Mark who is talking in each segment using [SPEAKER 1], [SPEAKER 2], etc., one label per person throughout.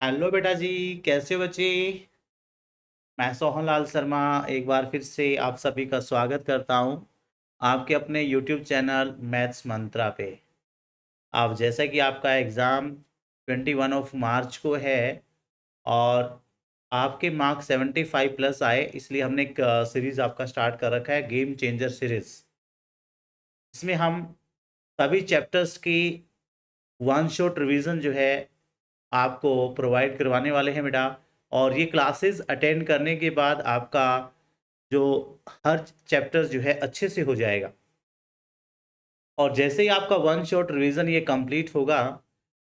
[SPEAKER 1] Hello बेटा जी। कैसे हो बच्चे? मैं सोहन लाल शर्मा एक बार फिर से आप सभी का स्वागत करता हूं आपके अपने यूट्यूब चैनल मैथ्स मंत्रा पे। आप जैसा कि आपका एग्ज़ाम 21 मार्च को है और आपके मार्क्स 75 प्लस आए, इसलिए हमने एक सीरीज़ आपका स्टार्ट कर रखा है, गेम चेंजर सीरीज़। इसमें हम सभी चैप्टर्स की वन शॉट रिवीजन जो है आपको प्रोवाइड करवाने वाले हैं बेटा। और ये क्लासेस अटेंड करने के बाद आपका जो हर चैप्टर जो है अच्छे से हो जाएगा। और जैसे ही आपका वन शॉट रिवीजन ये कंप्लीट होगा,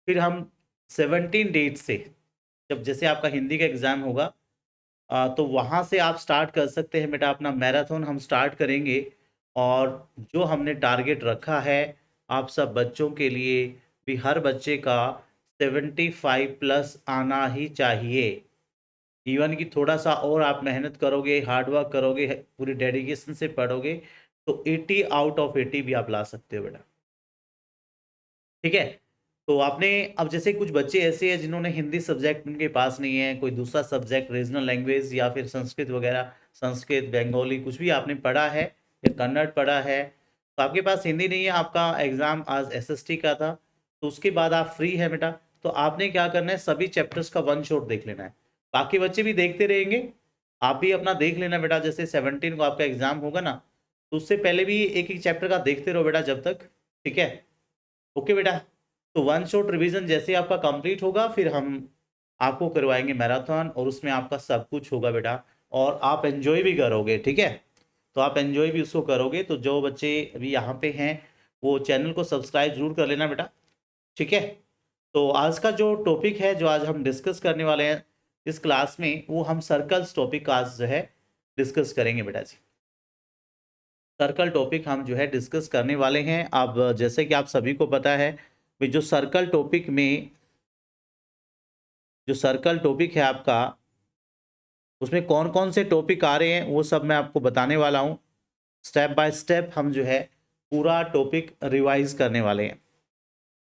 [SPEAKER 1] फिर हम 17 डेट से, जब जैसे आपका हिंदी का एग्जाम होगा, तो वहाँ से आप स्टार्ट कर सकते हैं बेटा। अपना मैराथन हम स्टार्ट करेंगे और जो हमने टारगेट रखा है आप सब बच्चों के लिए भी, हर बच्चे का 75 प्लस आना ही चाहिए। इवन कि थोड़ा सा और आप मेहनत करोगे, हार्डवर्क करोगे, पूरी डेडिकेशन से पढ़ोगे तो 80 आउट ऑफ 80 भी आप ला सकते हो बेटा। ठीक है। तो आपने अब जैसे कुछ बच्चे ऐसे हैं जिन्होंने हिंदी सब्जेक्ट उनके पास नहीं है, कोई दूसरा सब्जेक्ट रीजनल लैंग्वेज या फिर संस्कृत वगैरह, संस्कृत बंगाली कुछ भी आपने पढ़ा है या कन्नड़ पढ़ा है, तो आपके पास हिंदी नहीं है, आपका एग्जाम आज एसएसटी का था, तो उसके बाद आप फ्री है बेटा। तो आपने क्या करना है, सभी चैप्टर्स का वन शॉट देख लेना है। बाकी बच्चे भी देखते रहेंगे, आप भी अपना देख लेना बेटा। जैसे 17 को आपका एग्जाम होगा ना, तो उससे पहले भी एक एक चैप्टर का देखते रहो बेटा जब तक। ठीक है, ओके बेटा। तो वन शॉट रिवीजन जैसे आपका कंप्लीट होगा, फिर हम आपको करवाएंगे मैराथन और उसमें आपका सब कुछ होगा बेटा, और आप एंजॉय भी करोगे। ठीक है, तो आप एंजॉय भी उसको करोगे। तो जो बच्चे अभी यहाँ पे हैं वो चैनल को सब्सक्राइब जरूर कर लेना बेटा। ठीक है। तो आज का जो टॉपिक है, जो आज हम डिस्कस करने वाले हैं इस क्लास में, वो हम सर्कल्स टॉपिक का आज जो है डिस्कस करेंगे बेटा जी। सर्कल टॉपिक हम जो है डिस्कस करने वाले हैं। अब जैसे कि आप सभी को पता है कि जो सर्कल टॉपिक में, जो सर्कल टॉपिक है आपका, उसमें कौन कौन से टॉपिक आ रहे हैं वो सब मैं आपको बताने वाला हूँ। स्टेप बाय स्टेप हम जो है पूरा टॉपिक रिवाइज करने वाले हैं।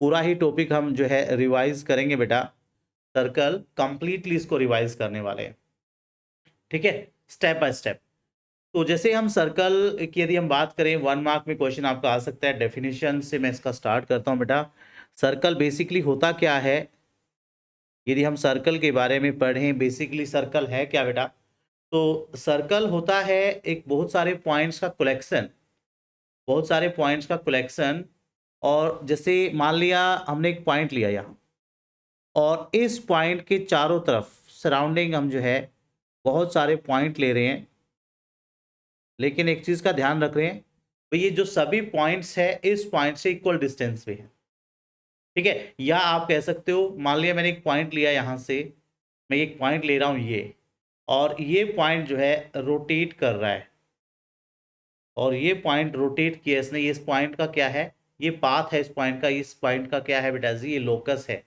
[SPEAKER 1] पूरा ही टॉपिक हम जो है रिवाइज करेंगे बेटा। सर्कल कंप्लीटली इसको रिवाइज करने वाले हैं। ठीक है, स्टेप बाय स्टेप। तो जैसे हम सर्कल की यदि हम बात करें, 1 मार्क में क्वेश्चन आपका आ सकता है। डेफिनेशन से मैं इसका स्टार्ट करता हूँ बेटा। सर्कल बेसिकली होता क्या है, यदि हम सर्कल के बारे में पढ़ें, बेसिकली सर्कल है क्या बेटा? तो सर्कल होता है एक बहुत सारे पॉइंट्स का कलेक्शन, बहुत सारे पॉइंट्स का कलेक्शन। और जैसे मान लिया हमने एक पॉइंट लिया यहाँ, और इस पॉइंट के चारों तरफ सराउंडिंग हम जो है बहुत सारे पॉइंट ले रहे हैं, लेकिन एक चीज का ध्यान रख रहे हैं, तो ये जो सभी पॉइंट्स है इस पॉइंट से इक्वल डिस्टेंस पे है। ठीक है, या आप कह सकते हो, मान लिया मैंने एक पॉइंट लिया यहाँ से, मैं एक पॉइंट ले रहा हूँ ये, और ये पॉइंट जो है रोटेट कर रहा है, और ये पॉइंट रोटेट किया इसने। इस पॉइंट का क्या है, ये पाथ है इस पॉइंट का, इस पॉइंट का क्या है बेटा जी, ये लोकस है।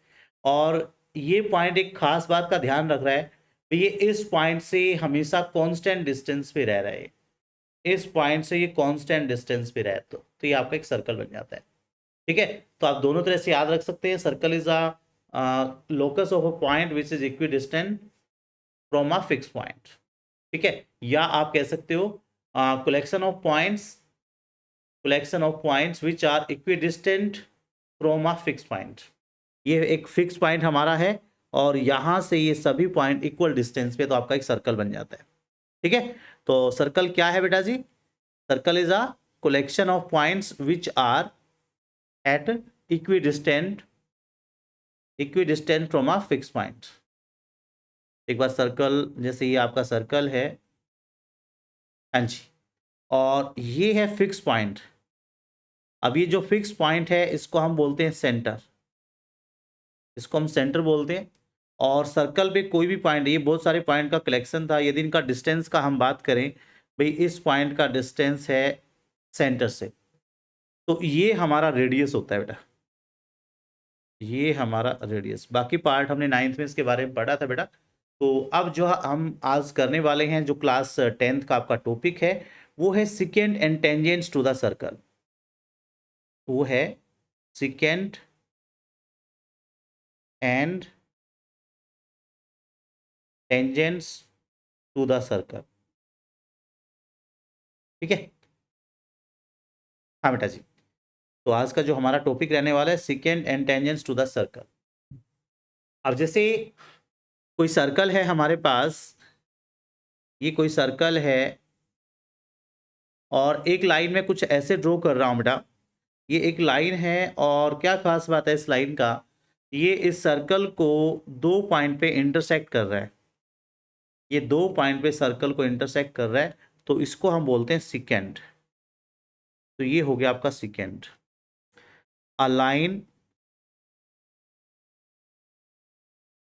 [SPEAKER 1] और ये पॉइंट एक खास बात का ध्यान रख रहा है कि ये इस पॉइंट से हमेशा कांस्टेंट डिस्टेंस पे रह रहा है। इस पॉइंट से ये कांस्टेंट डिस्टेंस पे रहे तो ये आपका एक सर्कल बन जाता है। ठीक है, तो आप दोनों तरह से याद रख सकते हैं। Circle is a locus of a point which is equidistant from a fix point. ठीक है, या आप कह सकते हो collection of points, collection of points which are equidistant from a fix point. ये एक फिक्स पॉइंट हमारा है और यहां से ये सभी पॉइंट इक्वल डिस्टेंस पे, तो आपका एक सर्कल बन जाता है। ठीक है, तो सर्कल क्या है बेटा जी? Circle is a collection of points which are at equidistant from a fixed point। एक बार सर्कल, जैसे ये आपका सर्कल है, हाँ जी, और ये है फिक्स पॉइंट। अब ये जो फिक्स पॉइंट है इसको हम बोलते हैं सेंटर, इसको हम सेंटर बोलते हैं। और सर्कल पे कोई भी पॉइंट, ये बहुत सारे पॉइंट का कलेक्शन था। यदि इनका डिस्टेंस का हम बात करें, भाई इस पॉइंट का डिस्टेंस है सेंटर से, तो ये हमारा रेडियस होता है बेटा, ये हमारा रेडियस। बाकी पार्ट हमने 9th में इसके बारे में पढ़ा था बेटा। तो अब जो हम आज करने वाले हैं, जो क्लास 10th का आपका टॉपिक है, वो है secant and tangents to the circle. वो है secant and tangents to the circle. ठीक है, हाँ बेटा जी। तो आज का जो हमारा टॉपिक रहने वाला है second and tangents to the circle. अब जैसे कोई सर्कल है हमारे पास, ये कोई सर्कल है और एक लाइन में कुछ ऐसे ड्रॉ कर रहा हूँ बेटा। ये एक लाइन है और क्या खास बात है इस लाइन का, ये इस सर्कल को 2 पॉइंट पे इंटरसेक्ट कर रहा है। ये 2 पॉइंट पे सर्कल को इंटरसेक्ट कर रहा है, तो इसको हम बोलते हैं सेकेंड। तो ये हो गया आपका second. A line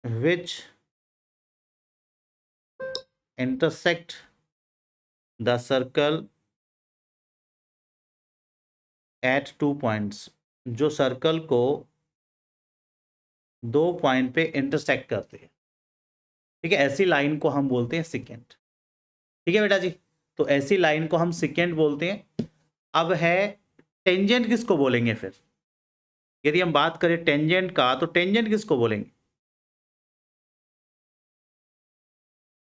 [SPEAKER 1] which intersect the circle at 2 points, जो सर्कल को 2 पॉइंट पे इंटरसेक्ट करते हैं। ठीक है, ऐसी लाइन को हम बोलते हैं सेकेंड। ठीक है बेटा जी, तो ऐसी लाइन को हम सेकेंड बोलते हैं। अब है टेंजेंट, किसको बोलेंगे फिर? यदि हम बात करें टेंजेंट का, तो टेंजेंट किसको बोलेंगे?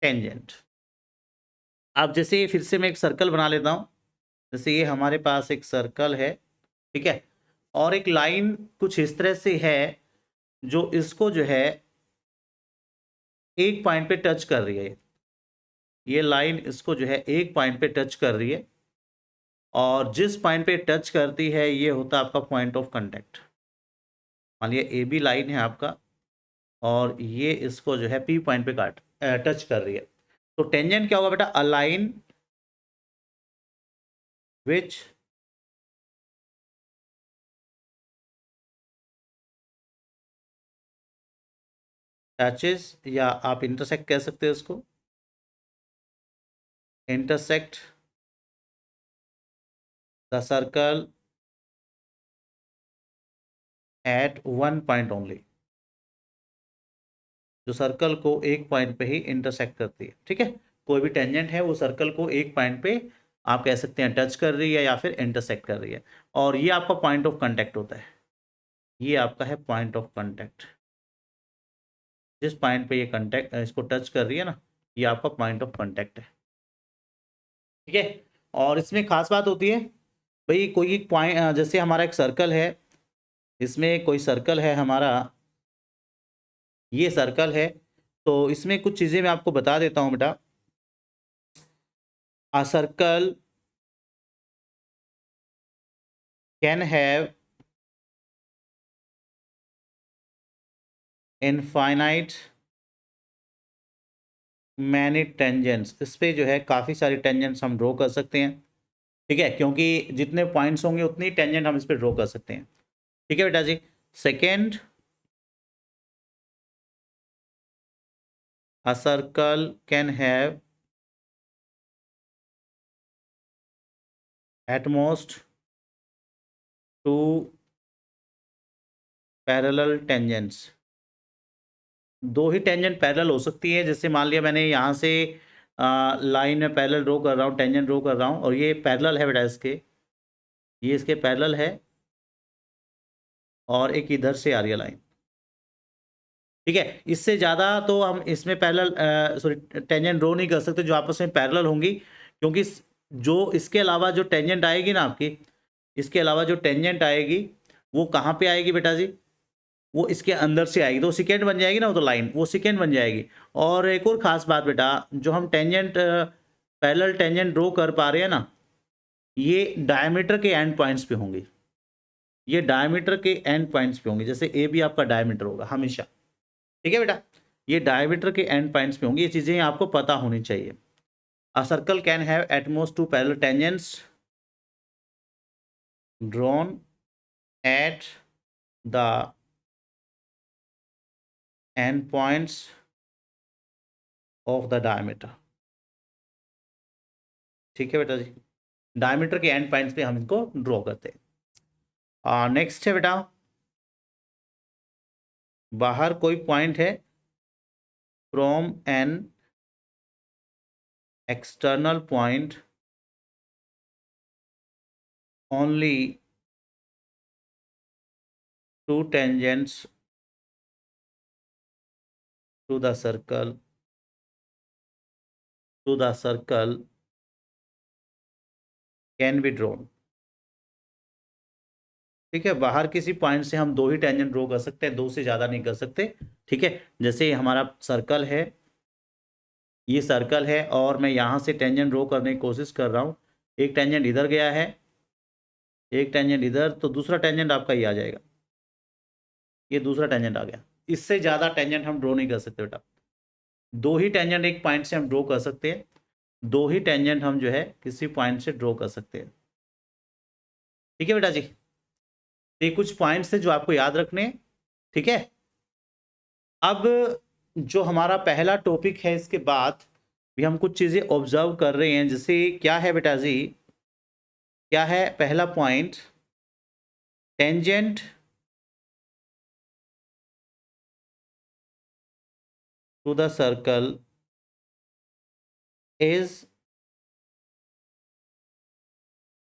[SPEAKER 1] टेंजेंट। अब जैसे फिर से मैं एक सर्कल बना लेता हूं। जैसे ये हमारे पास एक सर्कल है, ठीक है, और एक लाइन कुछ इस तरह से है जो इसको जो है एक पॉइंट पे टच कर रही है। ये लाइन इसको जो है एक पॉइंट पे टच कर रही है, और जिस पॉइंट पे टच करती है ये होता है आपका पॉइंट ऑफ कांटेक्ट। मान लिया ए बी लाइन है आपका, और ये इसको जो है पी पॉइंट पे टच कर रही है। तो टेंजेंट क्या होगा बेटा? अ लाइन विच टचेस, या आप इंटरसेक्ट कह सकते हो इसको, intersect the circle eight 1 point only, जो सर्कल को एक पॉइंट पे ही इंटरसेक्ट करती है। ठीक है, कोई भी टेंजेंट है वो सर्कल को एक पॉइंट पे आप कह सकते हैं टच कर रही है या फिर इंटरसेक्ट कर रही है, और ये आपका पॉइंट ऑफ कांटेक्ट होता है। ये आपका है पॉइंट ऑफ कांटेक्ट। जिस पॉइंट पे ये कांटेक्ट इसको टच कर रही है ना, ये आपका पॉइंट ऑफ कांटेक्ट है। ठीक है, और इसमें खास बात होती है भाई, कोई एक पॉइंट, जैसे हमारा एक सर्कल है, इसमें कोई सर्कल है हमारा, ये सर्कल है, तो इसमें कुछ चीज़ें मैं आपको बता देता हूँ बेटा। A circle can have infinite many tangents। इस पे जो है काफ़ी सारी टेंजेंट्स हम ड्रॉ कर सकते हैं। ठीक है, क्योंकि जितने पॉइंट्स होंगे उतनी टेंजेंट हम इस पे ड्रॉ कर सकते हैं। ठीक है बेटा जी। Second, a circle can have at most 2 parallel tangents। 2 he tangent parallel हो सकती है। जैसे मान लिया मैंने यहाँ से लाइन में पैरेलल ड्रॉ कर रहा हूँ, टेंजेंट ड्रॉ कर रहा हूँ, और ये पैरेलल है बेटा इसके, ये इसके पैरेलल है, और एक इधर से आ रही है लाइन। ठीक है, इससे ज़्यादा तो हम इसमें पैरेलल सॉरी टेंजेंट ड्रॉ नहीं कर सकते जो आपस में पैरेलल होंगी, क्योंकि जो इसके अलावा जो टेंजेंट आएगी ना आपकी, इसके अलावा जो टेंजेंट आएगी वो कहाँ पे आएगी बेटा जी? वो इसके अंदर से आएगी, तो सेकेंड बन जाएगी ना, वो तो लाइन वो सेकेंड बन जाएगी। और एक और ख़ास बात बेटा, जो हम टेंजेंट पैरेलल टेंजेंट ड्रॉ कर पा रहे हैं ना, ये डायमीटर के एंड पॉइंट्स पे होंगी। ये डायमीटर के एंड पॉइंट्स पे होंगी, जैसे ए भी आपका डायमीटर होगा हमेशा। ठीक है बेटा, ये डायमीटर के एंड पॉइंट्स पे होंगी। ये चीज़ें आपको पता होनी चाहिए। A circle can have at most 2 parallel tangents drawn at the end points of the diameter. ठीक है बेटा जी, डायमीटर के एंड पॉइंट्स पे हम इनको ड्रॉ करते हैं। नेक्स्ट है बेटा, बाहर कोई पॉइंट है from an external point only 2 tangents to the circle to the circle can be drawn. ठीक है, बाहर किसी पॉइंट से हम 2 ही टेंजेंट ड्रॉ कर सकते हैं, 2 से ज्यादा नहीं कर सकते। ठीक है, जैसे हमारा सर्कल है, ये सर्कल है और मैं यहां से टेंजेंट ड्रॉ करने की कोशिश कर रहा हूं। एक टेंजेंट इधर गया है, एक टेंजेंट इधर, तो दूसरा टेंजेंट आपका ये आ जाएगा, ये दूसरा टेंजेंट आ गया। इससे ज्यादा टेंजेंट हम ड्रॉ नहीं कर सकते बेटा। 2 ही टेंजेंट एक पॉइंट से हम ड्रॉ कर सकते हैं, 2 ही टेंजेंट हम जो है किसी पॉइंट से ड्रॉ कर सकते हैं। ठीक है बेटा जी, ये कुछ पॉइंट्स है जो आपको याद रखने हैं। ठीक है, अब जो हमारा पहला टॉपिक है, इसके बाद भी हम कुछ चीजें ऑब्जर्व कर रहे हैं। जैसे क्या है बेटा जी, क्या है पहला point, tangent to the circle is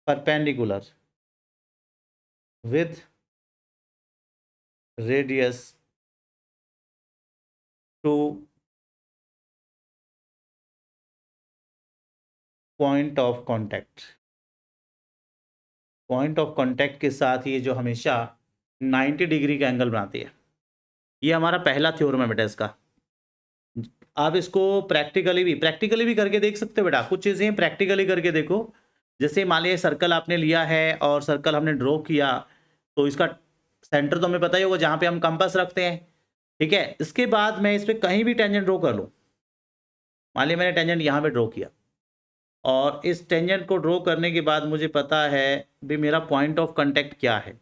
[SPEAKER 1] perpendicular with radius to point of contact. Point of contact के साथ ये जो हमेशा 90 डिग्री का एंगल बनाती है। ये हमारा पहला थ्योरम है बेटा इसका। आप इसको प्रैक्टिकली भी करके देख सकते हो बेटा। कुछ चीजें प्रैक्टिकली करके देखो। जैसे मान लिया सर्कल आपने लिया है और सर्कल हमने ड्रॉ किया, तो इसका सेंटर तो हमें पता ही होगा जहां पे हम कंपास रखते हैं। ठीक है, इसके बाद मैं इस पर कहीं भी टेंजेंट ड्रॉ कर लूं। मान लिया मैंने टेंजेंट यहां पे ड्रॉ किया और इस टेंजेंट को ड्रॉ करने के बाद मुझे पता है भी मेरा पॉइंट ऑफ कांटेक्ट क्या है।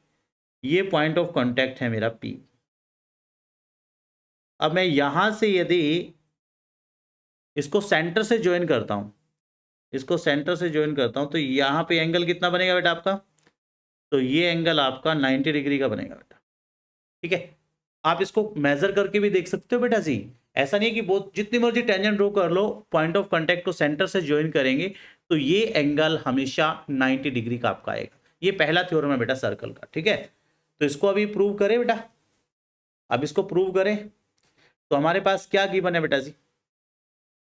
[SPEAKER 1] ये पॉइंट ऑफ कांटेक्ट है मेरा P। अब मैं यहां से यदि इसको सेंटर से ज्वाइन करता हूं, इसको सेंटर से ज्वाइन करता हूं, तो यहां पे एंगल कितना बनेगा बेटा आपका, तो ये एंगल आपका 90 डिग्री का बनेगा बेटा। ठीक है, आप इसको मेजर करके भी देख सकते हो बेटा जी। ऐसा नहीं है कि बहुत जितनी मर्जी टेंजेंट ड्रॉ कर लो, पॉइंट ऑफ कांटेक्ट को सेंटर से ज्वाइन करेंगे तो ये एंगल हमेशा 90 डिग्री का आपका आएगा। ये पहला थ्योरम है बेटा सर्कल का। ठीक है, तो इसको अभी प्रूव करें बेटा। अब इसको प्रूव करें तो हमारे पास क्या गिवन है बेटा जी,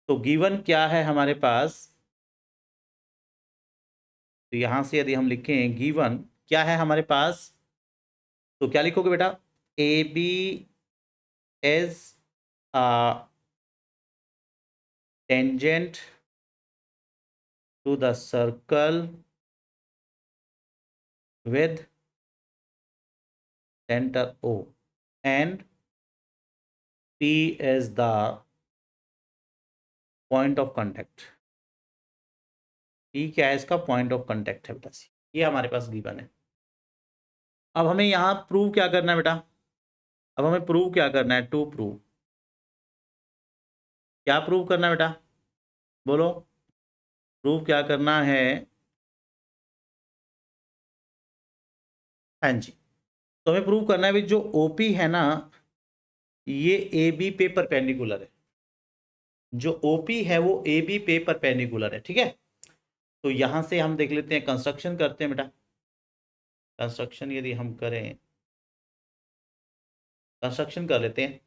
[SPEAKER 1] तो गिवन क्या है हमारे पास, तो यहां से यदि हम लिखें गिवन क्या है हमारे पास, तो क्या लिखोगे बेटा, A B as tangent to the circle with center O and P is the point of contact। P क्या है इसका पॉइंट ऑफ कांटेक्ट है बेटा, ये हमारे पास गिवन है। अब हमें यहाँ प्रूव क्या करना है बेटा, अब हमें प्रूव क्या करना है, टू प्रूव, क्या प्रूव करना है बेटा, बोलो प्रूव क्या करना है। हाँ जी, तो हमें प्रूव करना है भी जो ओपी है ना, ये ए बी पे परपेंडिकुलर है। जो ओपी है वो ए बी पे परपेंडिकुलर है। ठीक है, तो यहां से हम देख लेते हैं, कंस्ट्रक्शन करते हैं बेटा। कंस्ट्रक्शन यदि हम करें, कंस्ट्रक्शन कर लेते हैं।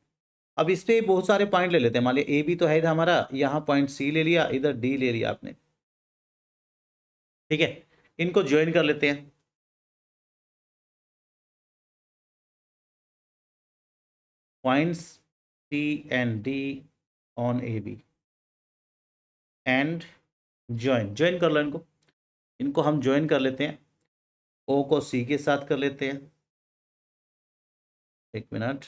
[SPEAKER 1] अब इस पे बहुत सारे पॉइंट ले लेते हैं। मान लिया ए बी तो है हमारा, यहाँ पॉइंट सी ले लिया, इधर डी ले लिया आपने। ठीक है, इनको ज्वाइन कर लेते हैं। Points C and D on A B and join, join कर लो इनको, इनको हम ज्वाइन कर लेते हैं। ओ को सी के साथ कर लेते हैं, एक मिनट।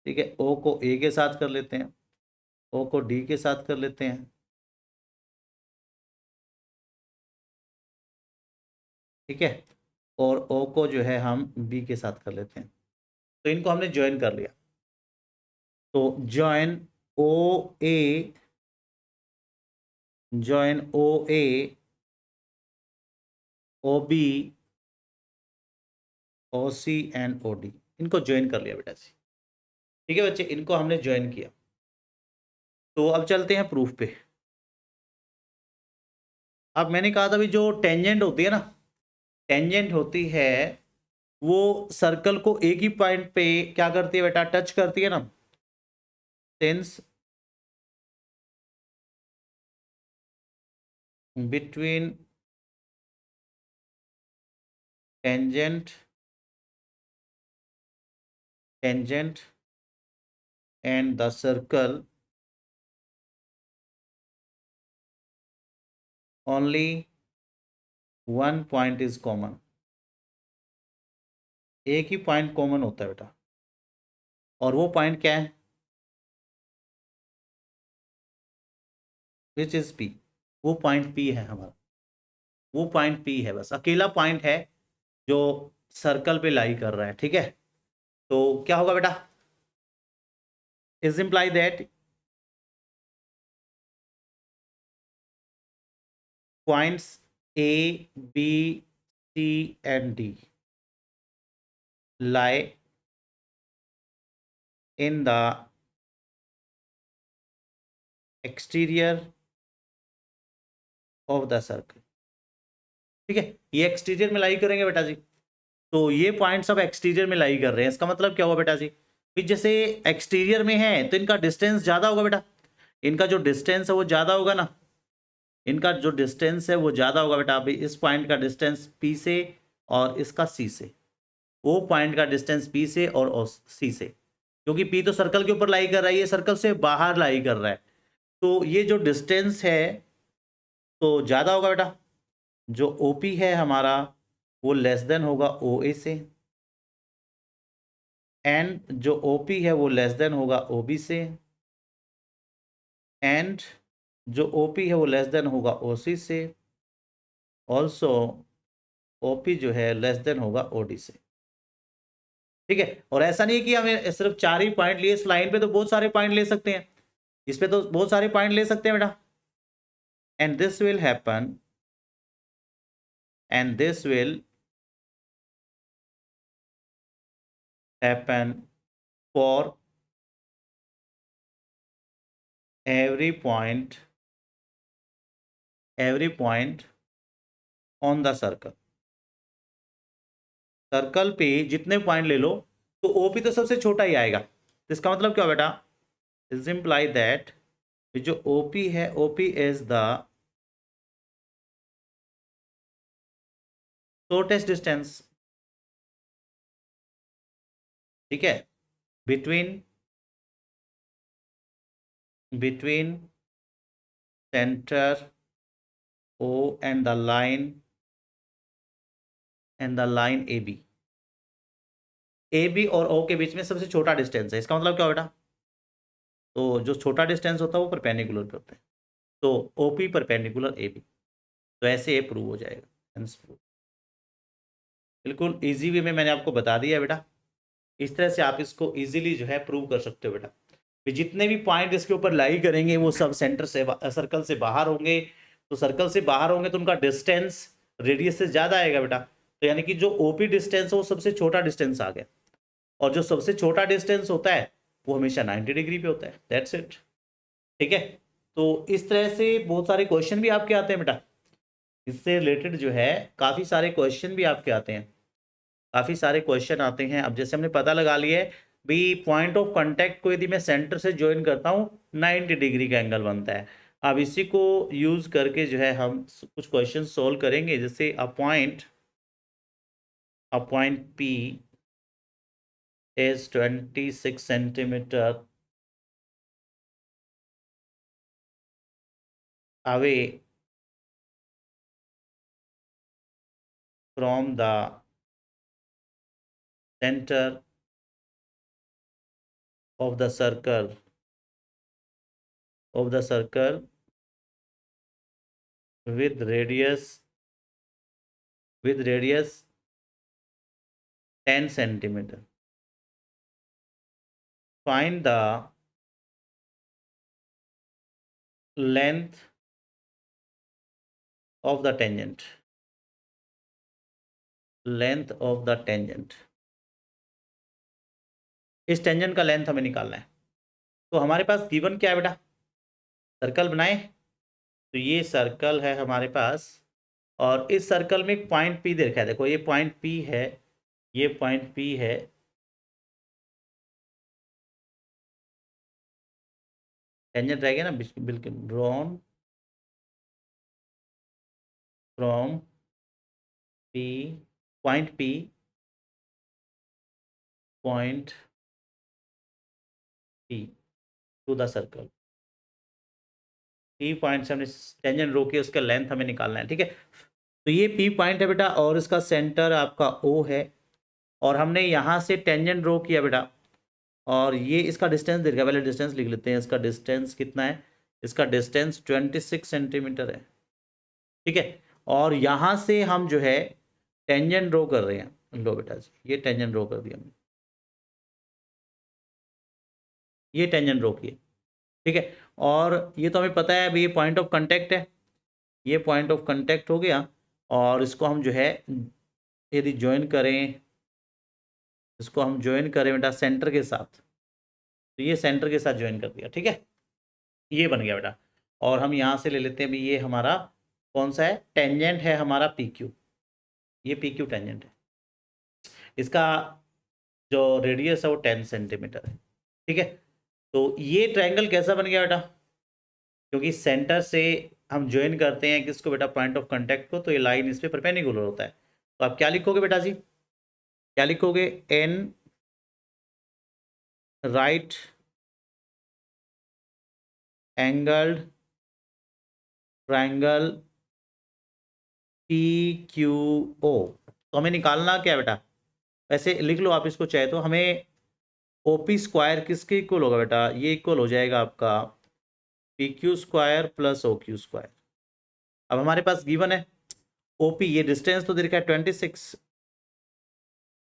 [SPEAKER 1] ठीक है, ओ को ए के साथ कर लेते हैं, ओ को डी के साथ कर लेते हैं। ठीक है, और ओ को जो है हम बी के साथ कर लेते हैं। तो इनको हमने ज्वाइन कर लिया, तो join O A, join O A, O B, O C and O D, इनको ज्वाइन कर लिया बेटा जी। ठीक है बच्चे, इनको हमने ज्वाइन किया। तो अब चलते हैं प्रूफ पे। अब मैंने कहा था भी जो टेंजेंट होती है ना, टेंजेंट होती है वो सर्कल को एक ही पॉइंट पे क्या करती है बेटा, टच करती है ना। Since between tangent and the circle only one point is common। एक ही पॉइंट कॉमन होता है बेटा, और वो पॉइंट क्या है? Which is P. वो पॉइंट पी है हमारा, वो पॉइंट पी है, बस अकेला पॉइंट है जो सर्कल पे लाई कर रहा है। ठीक है, तो क्या होगा बेटा? Is imply that points A B C and D lie in the exterior of the circle। ठीक है, ये एक्सटीरियर में लाई करेंगे बेटा जी, तो ये पॉइंट सब एक्सटीरियर में लाई कर रहे हैं। इसका मतलब क्या होगा बेटा जी? जैसे एक्सटीरियर में है तो इनका डिस्टेंस ज्यादा होगा बेटा, इनका जो डिस्टेंस है वो ज्यादा होगा ना, इनका जो डिस्टेंस है वो ज्यादा होगा बेटा। अभी इस पॉइंट का डिस्टेंस पी से और इसका सी से, वो पॉइंट का डिस्टेंस पी से और सी से, क्योंकि पी तो सर्कल के ऊपर लाई कर रहा है, ये सर्कल से बाहर लाई कर रहा है, तो ये जो डिस्टेंस है तो ज्यादा होगा बेटा। जो ओपी है हमारा वो लेस देन होगा ओ ए से, एंड जो ओपी है वो लेस देन होगा ओबी से, एंड जो ओपी है वो लेस देन होगा ओसी से, ऑल्सो ओपी जो है लेस देन होगा ओडी से। ठीक है, और ऐसा नहीं है कि हमें सिर्फ 4 ही पॉइंट लिए, इस लाइन पे तो बहुत सारे पॉइंट ले सकते हैं, इस पे तो बहुत सारे पॉइंट ले सकते हैं बेटा। And this will happen, and this will happen for every point on the circle. Circle पे जितने पॉइंट ले लो तो ओपी तो सबसे छोटा ही आएगा, तो इसका मतलब क्या बेटा? इज इम्प्लाई दैट जो ओपी है, OP is the shortest distance. ठीक है, between centre O and the line A B. A B और ओ के बीच में सबसे छोटा डिस्टेंस है, इसका मतलब क्या बेटा? तो जो छोटा डिस्टेंस होता है वो परपेंडिकुलर पे होता है, तो ओपी परपेंडिकुलर ए बी, तो ऐसे ये प्रूव हो जाएगा। Hence prove. बिल्कुल इजी वे में मैंने आपको बता दिया बेटा, इस तरह से आप इसको इजीली जो है प्रूव कर सकते हो बेटा। कि जितने भी पॉइंट इसके ऊपर लाई करेंगे वो सब सेंटर से सर्कल से बाहर होंगे, तो सर्कल से बाहर होंगे तो उनका डिस्टेंस रेडियस से ज़्यादा आएगा बेटा, तो यानी कि जो ओपी डिस्टेंस है वो सबसे छोटा डिस्टेंस आ गया, और जो सबसे छोटा डिस्टेंस होता है वो हमेशा 90 डिग्री पे होता है। That's it. ठीक है, तो इस तरह से बहुत सारे क्वेश्चन भी आपके आते हैं बेटा, इससे रिलेटेड जो है काफ़ी सारे क्वेश्चन भी आपके आते हैं, काफ़ी सारे क्वेश्चन आते हैं। अब जैसे हमने पता लगा लिया है भी पॉइंट ऑफ कांटेक्ट को यदि मैं सेंटर से ज्वाइन करता हूँ 90 डिग्री का एंगल बनता है। अब इसी को यूज करके जो है हम कुछ क्वेश्चन सोल्व करेंगे, जैसे a point P is 26 centimetre away from the center of the circle with radius 10 centimeter। Find the length of the tangent। इस टेंजेंट का लेंथ हमें निकालना है। तो हमारे पास गिवन क्या है बेटा? सर्कल बनाए, तो ये सर्कल है हमारे पास, और इस सर्कल में एक पॉइंट पी दे रखा है। देखो ये पॉइंट पी है, ये पॉइंट पी है, टेंजेंट रहेगा ना बिल्कुल drawn from P point P point P to the circle. P point से हमने टेंजेंट रो की, उसका लेंथ हमें निकालना है, ठीक है। तो ये पी पॉइंट है बेटा और इसका सेंटर आपका ओ है, और हमने यहाँ से टेंजेंट ड्रॉ किया बेटा, और ये इसका डिस्टेंस दे रखा है। पहले डिस्टेंस लिख लेते हैं। इसका डिस्टेंस कितना है? इसका डिस्टेंस 26 सेंटीमीटर है, ठीक है। और यहाँ से हम जो है टेंजेंट ड्रॉ कर रहे हैं। लो बेटा जी, ये टेंजेंट ड्रॉ कर दिया हमने, ये टेंजेंट ड्रॉ किया, ठीक है। और ये तो हमें पता है अभी ये पॉइंट ऑफ कांटेक्ट है, ये पॉइंट ऑफ कांटेक्ट हो गया। और इसको हम जो है यदि ज्वाइन करें, इसको हम ज्वाइन करें बेटा सेंटर के साथ, तो ये सेंटर के साथ ज्वाइन कर दिया, ठीक है। ये बन गया बेटा। और हम यहाँ से ले लेते हैं भी, ये हमारा कौन सा है? टेंजेंट है हमारा पी क्यू, ये पी क्यू टेंजेंट है। इसका जो रेडियस है वो 10 सेंटीमीटर है, ठीक है। तो ये ट्रायंगल कैसा बन गया बेटा? क्योंकि सेंटर से हम ज्वाइन करते हैं किसको बेटा? पॉइंट ऑफ कांटेक्ट को, तो ये लाइन इस पर परपेंडिकुलर होता है। तो आप क्या लिखोगे बेटा जी? क्या लिखोगे? In right angled triangle P Q O. तो हमें निकालना क्या बेटा? वैसे लिख लो आप इसको चाहे तो। हमें ओपी स्क्वायर किसके इक्वल होगा बेटा? ये इक्वल हो जाएगा आपका P Q square plus O Q square. अब हमारे पास गिवन है ओपी, ये डिस्टेंस तो दे रखा है 26,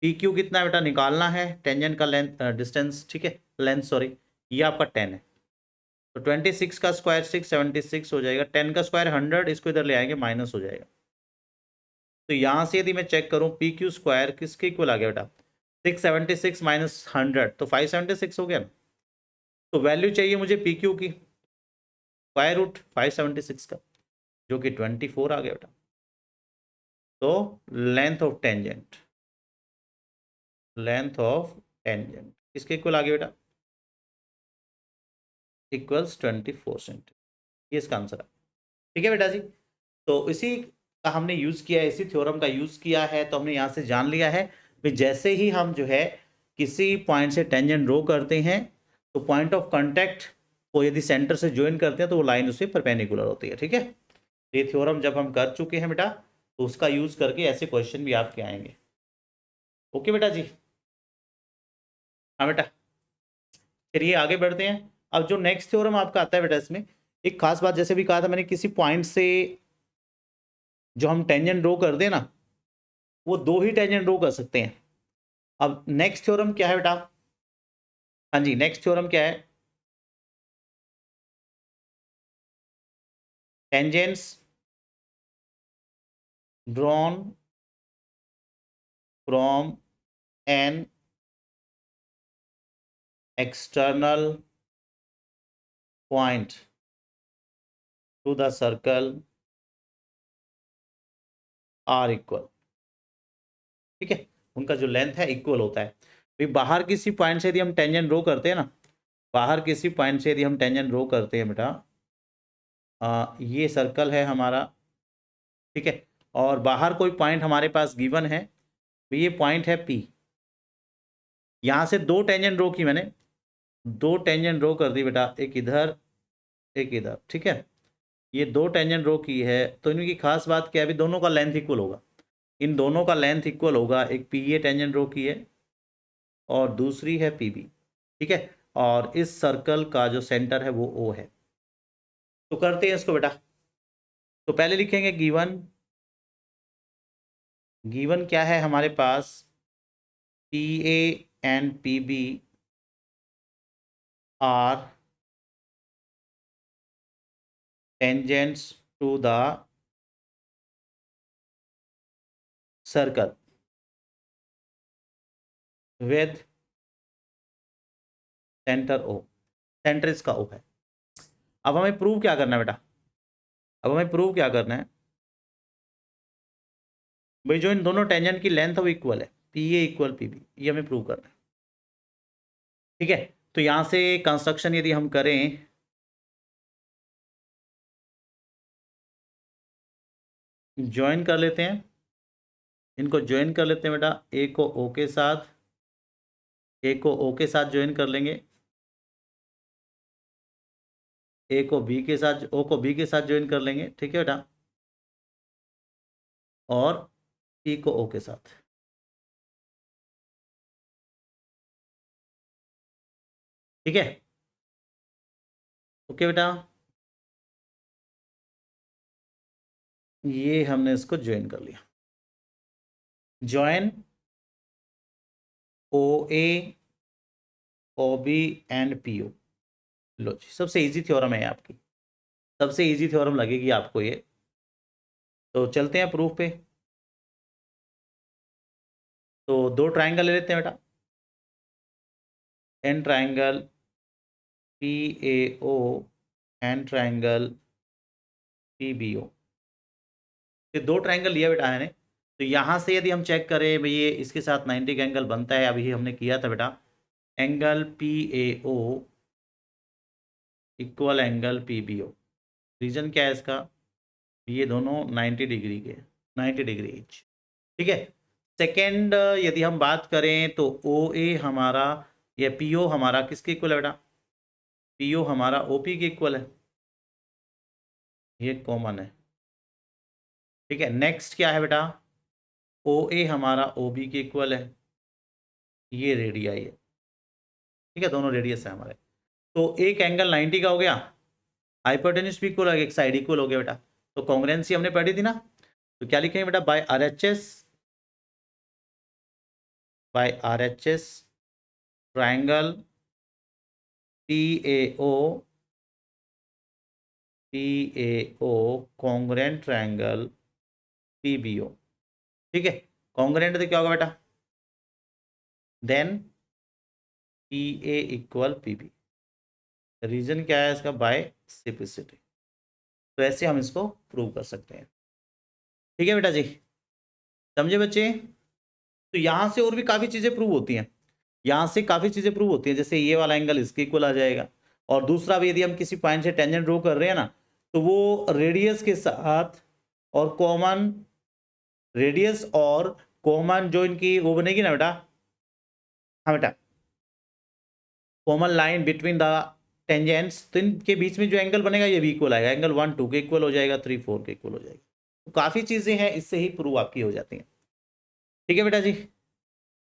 [SPEAKER 1] पी क्यू कितना है बेटा? निकालना है टेंजेंट का लेंथ, डिस्टेंस, ठीक है, लेंथ सॉरी, ये आपका 10 है। तो 26 का स्क्वायर 676 हो जाएगा, 10 का स्क्वायर 100, इसको इधर ले आएंगे माइनस हो जाएगा। तो यहाँ से यदि मैं चेक करूँ पी क्यू स्क्वायर किसके इक्वल आ गया बेटा? 676 माइनस 100 तो 576 हो गया ना। तो वैल्यू चाहिए मुझे पी क्यू की, स्क्वायर रूट 576 का, जो कि 24 आ गया बेटा। तो length of tangent, length of tangent किसके इक्वल आ गया बेटा? Equals 24 centimetre. ये इसका आंसर है, ठीक है बेटा जी। तो इसी का हमने यूज़ किया है, इसी थ्योरम का यूज़ किया है। तो हमने यहाँ से जान लिया है कि जैसे ही हम जो है किसी पॉइंट से टेंजेंट ड्रॉ करते हैं, तो पॉइंट ऑफ कांटेक्ट को यदि सेंटर से ज्वाइन करते हैं तो वो लाइन उससे परपेंडिकुलर होती है, ठीक है। ये थ्योरम जब हम कर चुके हैं बेटा, तो उसका यूज़ करके ऐसे क्वेश्चन भी आपके आएंगे। ओके बेटा जी। हाँ बेटा, चलिए आगे बढ़ते हैं। अब जो नेक्स्ट थ्योरम आपका आता है बेटा, इसमें एक खास बात, जैसे भी कहा था मैंने, किसी पॉइंट से जो हम टेंजेंट ड्रॉ कर दें ना, वो दो ही टेंजेंट ड्रॉ कर सकते हैं। अब नेक्स्ट थ्योरम क्या है बेटा? हाँ जी, नेक्स्ट थ्योरम क्या है? Tangents drawn from an external point to the circle are equal, ठीक है। उनका जो लेंथ है इक्वल होता है। भाई बाहर किसी पॉइंट से यदि हम टेंजेंट ड्रॉ करते हैं ना, बाहर किसी पॉइंट से यदि हम टेंजेंट ड्रॉ करते हैं बेटा, ये सर्कल है हमारा, ठीक है। और बाहर कोई पॉइंट हमारे पास गिवन है, तो ये पॉइंट है पी। यहाँ से दो टेंजेंट ड्रॉ की मैंने, दो टेंजेंट ड्रॉ कर दी बेटा, एक इधर एक इधर, ठीक है। ये दो टेंजेंट ड्रॉ की है, तो इनकी खास बात क्या है? अभी दोनों का लेंथ इक्वल होगा, इन दोनों का लेंथ इक्वल होगा। एक पी ए टेंजेंट ड्रॉ की है और दूसरी है पी बी, ठीक है। और इस सर्कल का जो सेंटर है वो ओ है। तो करते हैं इसको बेटा। तो पहले लिखेंगे गिवन, गिवन क्या है हमारे पास? P A and P B are tangents to the circle with centre O, centre इसका ओ है। अब हमें प्रूव क्या करना है बेटा? अब हमें प्रूव क्या करना है भाई? जो इन दोनों टेंजेंट की लेंथ है वो इक्वल है, P A equal P B, ये हमें प्रूव करना है, ठीक है। तो यहां से कंस्ट्रक्शन यदि हम करें, ज्वाइन कर लेते हैं, इनको ज्वाइन कर लेते हैं बेटा। ए को ओ के साथ, ए को ओ के साथ ज्वाइन कर लेंगे, ए को बी के साथ, ओ को बी के साथ ज्वाइन कर लेंगे, ठीक है बेटा, और ई को ओ के साथ। ठीक है, ओके बेटा, ये हमने इसको ज्वाइन कर लिया। Join O A, O B and P O. लो जी, सबसे इजी थ्योरम है आपकी, सबसे इजी थ्योरम लगेगी आपको ये। तो चलते हैं प्रूफ पे। तो दो ट्राइंगल ले लेते हैं बेटा, in triangle P A O and triangle P B O. ये दो ट्राइंगल लिया बेटा मैंने। तो यहाँ से यदि हम चेक करें भाई ये इसके साथ 90 का एंगल बनता है, अभी हमने किया था बेटा, angle P A O equal angle P B O. Reason क्या है इसका, ये दोनों 90 डिग्री के, 90 डिग्री ईच। ठीक है। सेकेंड यदि हम बात करें तो ओ ए हमारा या पी ओ हमारा किसके इक्वल है बेटा, पी ओ हमारा ओ पी के इक्वल है, ये कॉमन है। ठीक है, नेक्स्ट क्या है बेटा, ओ ए हमारा ओ बी के इक्वल है, ये रेडियाई है। ठीक है, दोनों रेडियस है हमारे। तो एक एंगल 90 का हो गया, हाइपोटेन्यूज भी इक्वल हो गया, एक साइड इक्वल हो गया बेटा। तो कॉन्ग्रुएंसी हमने पढ़ी थी ना, तो क्या लिखेंगे बेटा, by R H S, by R H S triangle P A O, P A O congruent triangle P B O. ठीक है, कॉन्ग्रुएंट तो क्या होगा बेटा, then P A equal P B. Reason क्या है इसका, बाय सिपिसिटी। तो ऐसे हम इसको प्रूव कर सकते हैं। ठीक है बेटा जी, समझे बच्चे। तो यहां से और भी काफी चीजें प्रूव होती हैं, यहाँ से काफी चीजें प्रूव होती हैं, जैसे ये वाला एंगल इसके इक्वल आ जाएगा। और दूसरा भी, यदि हम किसी पॉइंट से टेंजेंट ड्रॉ कर रहे हैं ना, तो वो रेडियस के साथ और कॉमन, रेडियस और कॉमन जो इनकी वो बनेगी ना बेटा, हाँ बेटा, common line between the tangents, तो इनके बीच में जो एंगल बनेगा ये भी इक्वल आएगा, एंगल 1 2 के इक्वल हो जाएगा, 3 4 के इक्वल हो जाएगा। तो काफी चीजें हैं, इससे ही प्रूव आपकी हो जाती हैं। ठीक है बेटा जी।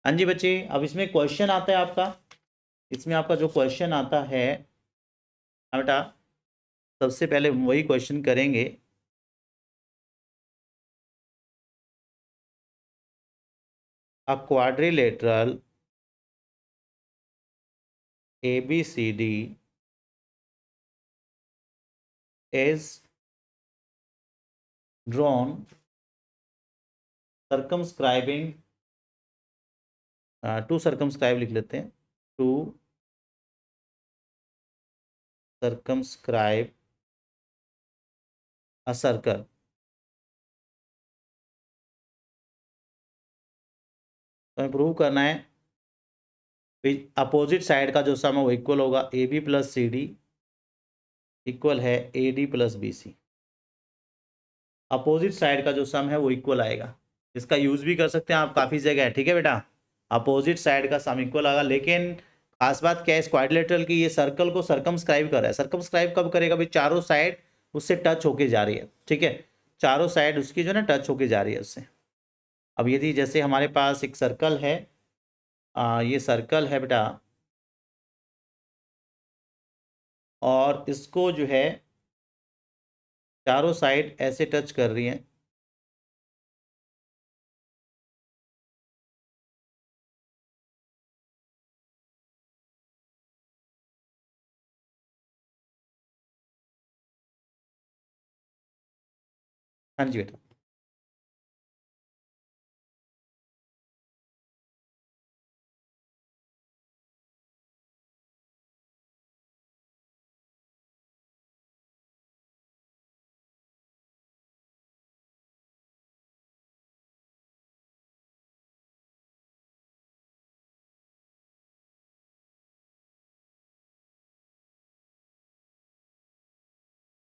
[SPEAKER 1] हाँ जी बच्चे, अब इसमें क्वेश्चन आता है आपका, इसमें आपका जो क्वेश्चन आता है, हाँ बेटा, सबसे पहले वही क्वेश्चन करेंगे। A quadrilateral ABCD is drawn circumscribing, to circumscribe लिख लेते हैं, टू सर्कमस्क्राइब अ सर्कल। तो हमें प्रूव करना है अपोजिट साइड का जो सम है वो इक्वल होगा, AB प्लस CD इक्वल है AD plus BC। Opposite side का जो सम है वो इक्वल आएगा, इसका यूज भी कर सकते हैं आप काफ़ी जगह है। ठीक है बेटा, अपोजिट साइड का सम इक्वल आएगा, लेकिन खास बात क्या है, क्वाड्रिलेटरल की, ये सर्कल को सर्कमस्क्राइब कर रहा है। सर्कमस्क्राइब कब करेगा भाई, चारों साइड उससे टच होके जा रही है। ठीक है, चारों साइड उसकी जो है ना टच होके जा रही है उससे। अब यदि जैसे हमारे पास एक सर्कल है, ये सर्कल है बेटा, और इसको जो है चारों साइड ऐसे टच कर रही हैं, हाँ जी बेटा,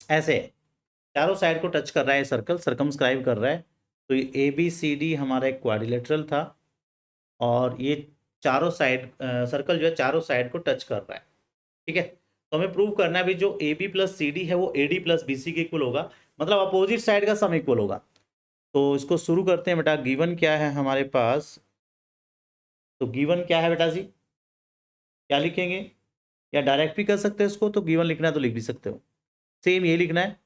[SPEAKER 1] ऐसे चारों साइड को टच कर रहा है सर्कल, सर्कमस्क्राइब कर रहा है। तो ये ABCD हमारा एक क्वाड्रिलेटरल था और ये चारों साइड सर्कल जो है चारों साइड को टच कर रहा है। ठीक है, तो हमें प्रूव करना है भी जो AB प्लस CD है वो AD प्लस BC के इक्वल होगा, मतलब अपोजिट साइड का सम इक्वल होगा। तो इसको शुरू करते हैं बेटा। गिवन क्या है हमारे पास, तो गिवन क्या है बेटा जी, क्या लिखेंगे, या डायरेक्ट भी कर सकते हैं इसको, तो गिवन लिखना है तो लिख भी सकते हो। सेम ये लिखना है,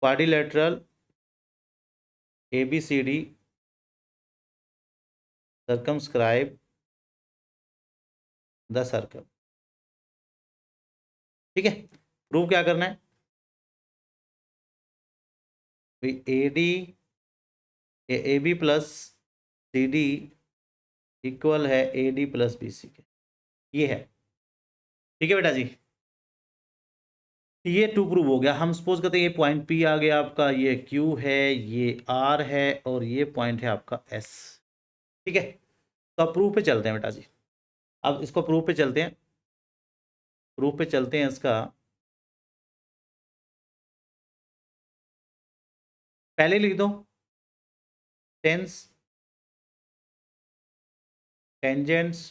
[SPEAKER 1] quadrilateral ABCD circumscribe the circle. ठीक है, प्रूव क्या करना है, AD AB plus CD equal है AD प्लस BC के, ये है। ठीक है बेटा जी, ये टू प्रूव हो गया। हम सपोज करते हैं ये पॉइंट P आ गया आपका, ये Q है, ये R है और ये पॉइंट है आपका S। ठीक है, तो अब प्रूफ पे चलते हैं बेटा जी। अब इसको प्रूफ पे चलते हैं, प्रूफ पे चलते हैं इसका। पहले लिख दो tens tangents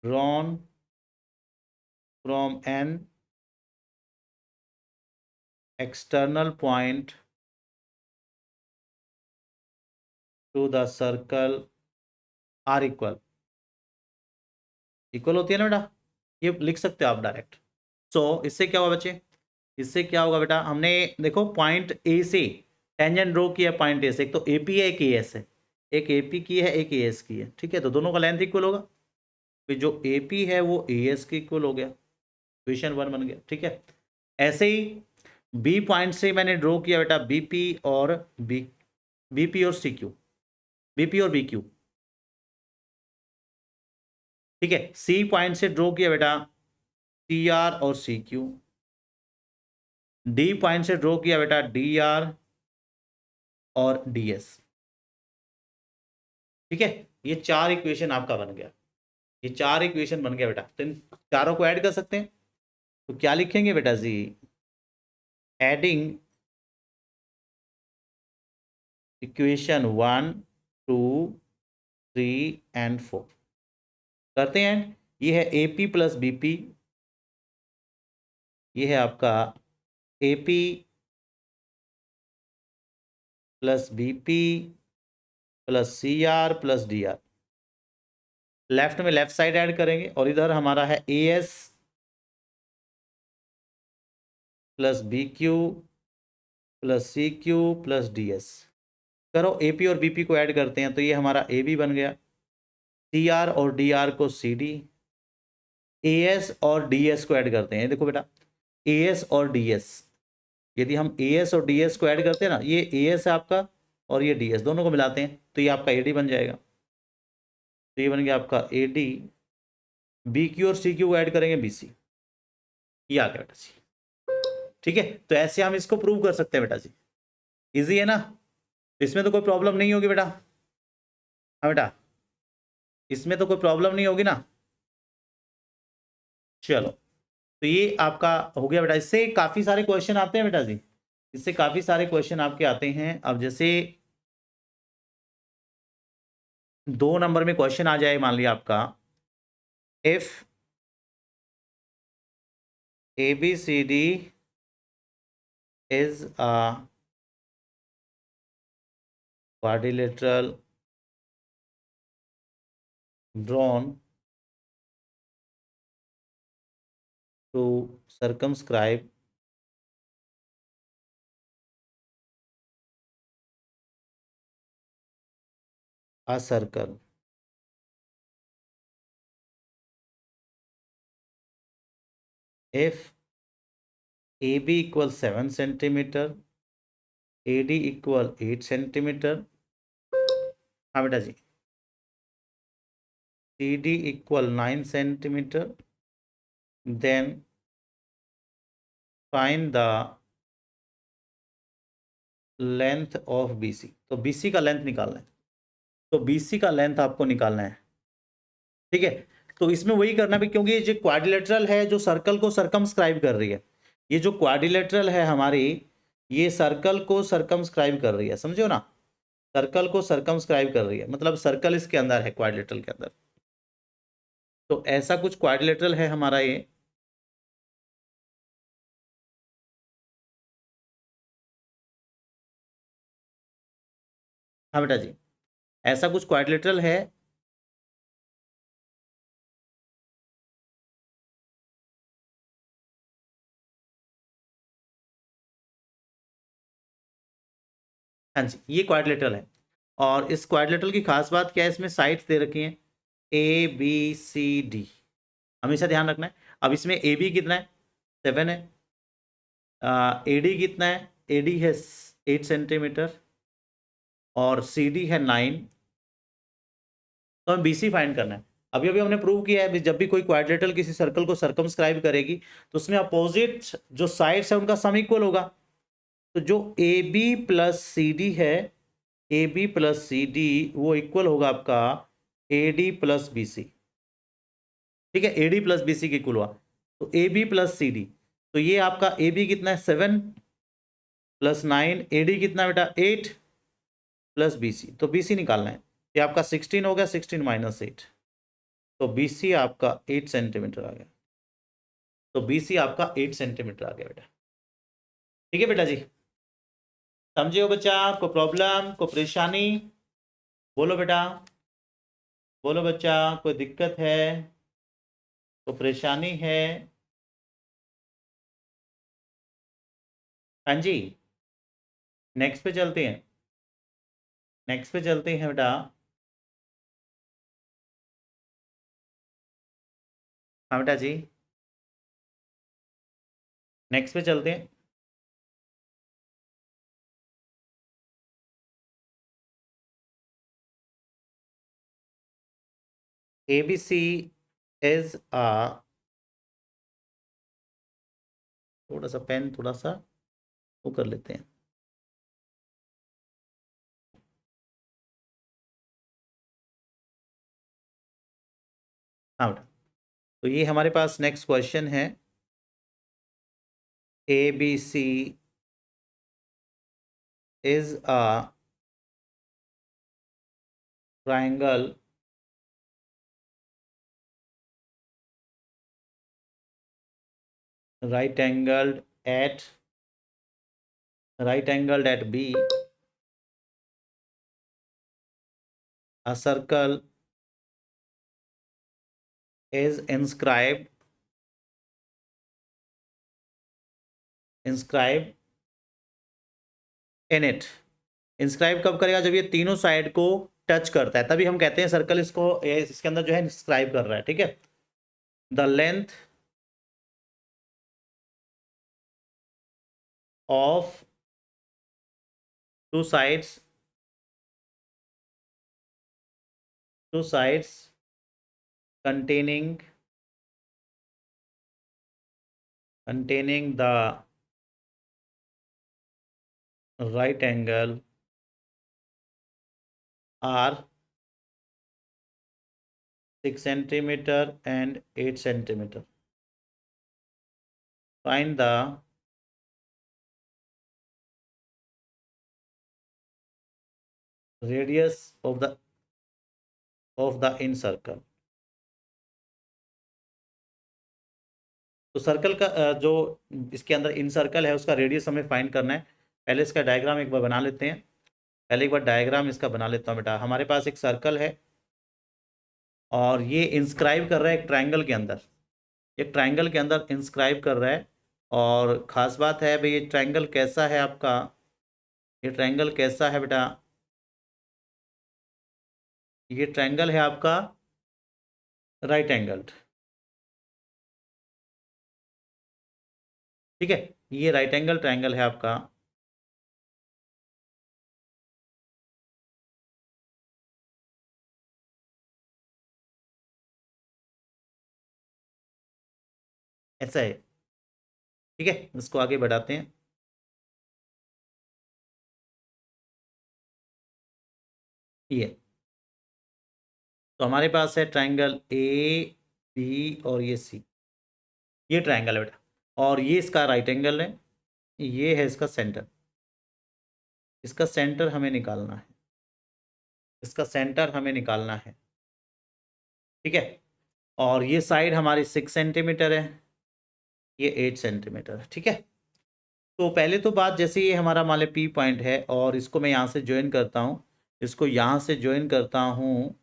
[SPEAKER 1] drawn from an external point to the circle are equal होती है ना बेटा, ये लिख सकते हो आप डायरेक्ट। सो इससे क्या होगा बच्चे, इससे क्या होगा बेटा, हमने देखो पॉइंट ए से टेंजेंट ड्रॉ किया, पॉइंट ए से, एक तो AP है एक AS है, एक AP की है एक AS की है। ठीक है, तो दोनों का लेंथ इक्वल होगा, तो जो AP है वो AS के इक्वल हो गया, इक्वेशन 1 बन गया। ठीक है, ऐसे ही B पॉइंट से मैंने ड्रॉ किया बेटा BP और BP और CQ, BP और BQ। ठीक है, C पॉइंट से ड्रॉ किया बेटा CR और CQ, D पॉइंट से ड्रॉ किया बेटा DR और DS। ठीक है, ये चार इक्वेशन आपका बन गया, ये चार इक्वेशन बन गया बेटा। तो इन चारों को ऐड कर सकते हैं, तो क्या लिखेंगे बेटा जी, एडिंग इक्वेशन 1 2 3 एंड 4 करते हैं। ये है AP प्लस BP, ये है आपका AP plus BP plus CR plus DR। Left में लेफ्ट साइड ऐड करेंगे और इधर हमारा है AS plus BQ plus CQ plus DS। करो AP और BP को ऐड करते हैं, तो ये हमारा AB बन गया, CR और DR को CD, AS और DS को ऐड करते हैं। देखो बेटा AS और DS, यदि हम AS और DS को ऐड करते हैं ना, ये AS है आपका और ये DS, दोनों को मिलाते हैं तो ये आपका AD बन जाएगा। तो ये बन गया आपका AD, BQ और CQ को ऐड करेंगे BC, ये आ गया बेटा जी। ठीक है, तो ऐसे हम इसको प्रूव कर सकते हैं बेटा जी, इजी है ना, इसमें तो कोई प्रॉब्लम नहीं होगी बेटा। हाँ बेटा, इसमें तो कोई प्रॉब्लम नहीं होगी ना। चलो, तो ये आपका हो गया बेटा। इससे काफी सारे क्वेश्चन आते हैं बेटा जी, इससे काफी सारे क्वेश्चन आपके आते हैं। अब जैसे 2 नंबर में क्वेश्चन आ जाए, मान लिया आपका if ABCD is a quadrilateral drawn to circumscribe a circle, if AB equals 7 centimeter, AD equal 8 centimeter, हाँ बेटा जी, CD equal 9 centimeter, then find the length of BC। तो BC का लेंथ निकालना है, तो BC का लेंथ आपको निकालना है। ठीक है, तो इसमें वही करना भी, क्योंकि ये जो क्वाड्रिलेटरल है जो सर्कल को सर्कमस्क्राइब कर रही है, ये जो क्वाड्रिलेटरल है हमारी, ये सर्कल को सरकमस्क्राइब कर रही है, समझो ना, सर्कल को सरकमस्क्राइब कर रही है, मतलब सर्कल इसके अंदर है, क्वाड्रिलेटरल के अंदर। तो ऐसा कुछ क्वाड्रिलेटरल है हमारा ये। हाँ बेटा जी, ऐसा कुछ क्वाड्रिलेटरल है। हाँ जी, ये क्वाड्रिलेटरल है। और इस क्वाड्रिलेटरल की खास बात क्या है, इसमें साइड्स दे रखी हैं ABCD, हमेशा ध्यान रखना है। अब इसमें AB कितना है, 7 है। AD कितना है, AD है 8 सेंटीमीटर, और CD है 9। तो हमें BC फाइंड करना है। अभी अभी हमने प्रूव किया है, जब भी कोई क्वाड्रिलेटरल किसी सर्कल को सर्कमस्क्राइब करेगी तो उसमें अपोजिट जो साइड्स है उनका सम इक्वल होगा। तो जो AB प्लस CD है, AB प्लस CD वो इक्वल होगा आपका AD प्लस BC। ठीक है, AD प्लस BC की इक्वल हुआ, तो AB प्लस CD। तो ये आपका AB कितना है, 7 प्लस 9, AD कितना बेटा 8 प्लस BC, तो BC निकालना है। ये आपका 16 हो गया, 16 माइनस 8, तो BC आपका 8 सेंटीमीटर आ गया। तो BC आपका 8 सेंटीमीटर आ गया बेटा। ठीक है बेटा जी, समझे हो बच्चा? को प्रॉब्लम, को परेशानी? बोलो बेटा, बोलो बच्चा, कोई दिक्कत है, को परेशानी है? हाँ जी, नेक्स्ट पे चलते हैं, नेक्स्ट पे चलते हैं बेटा। हाँ बेटा जी, नेक्स्ट पे चलते हैं। ABC इज अ, थोड़ा सा पेन थोड़ा सा वो कर लेते हैं। हाँ बेटा, तो ये हमारे पास नेक्स्ट क्वेश्चन है। ABC is a triangle right angled at B, a circle is inscribed in it। Inscribe कब करेगा, जब ये तीनों साइड को टच करता है, तभी हम कहते हैं सर्कल इसको इसके अंदर जो है इंस्क्राइब कर रहा है। ठीक है, the length of two sides, two sides containing the right angle are 6 centimeter and 8 centimeter। Find the radius of the in circle। तो सर्कल का जो इसके अंदर इन सर्कल है उसका रेडियस हमें फाइंड करना है। पहले इसका डायग्राम एक बार बना लेते हैं, पहले एक बार डायग्राम इसका बना लेता हूँ बेटा। हमारे पास एक सर्कल है और ये इंस्क्राइब कर रहा है एक ट्राइंगल के अंदर, एक ट्राइंगल के अंदर इंस्क्राइब कर रहा है। और ख़ास बात है भाई, ये ट्राइंगल कैसा है आपका, ये ट्राइंगल कैसा है बेटा, ये ट्राइंगल है आपका राइट एंगल्ड। ठीक है, ये राइट एंगल ट्राइंगल है आपका। ऐसा है। ठीक है, इसको आगे बढ़ाते हैं। ये तो हमारे पास है ट्राइंगल A B और ये C, ये ट्राइंगल है बेटा। और ये इसका राइट एंगल है, ये है इसका सेंटर। इसका सेंटर हमें निकालना है, इसका सेंटर हमें निकालना है, ठीक है। और ये साइड हमारी 6 सेंटीमीटर है, ये 8 सेंटीमीटर, ठीक है। तो पहले तो बात, जैसे ये हमारा मान लो P पॉइंट है और इसको मैं यहाँ से ज्वाइन करता हूँ, इसको यहाँ से ज्वाइन करता हूँ,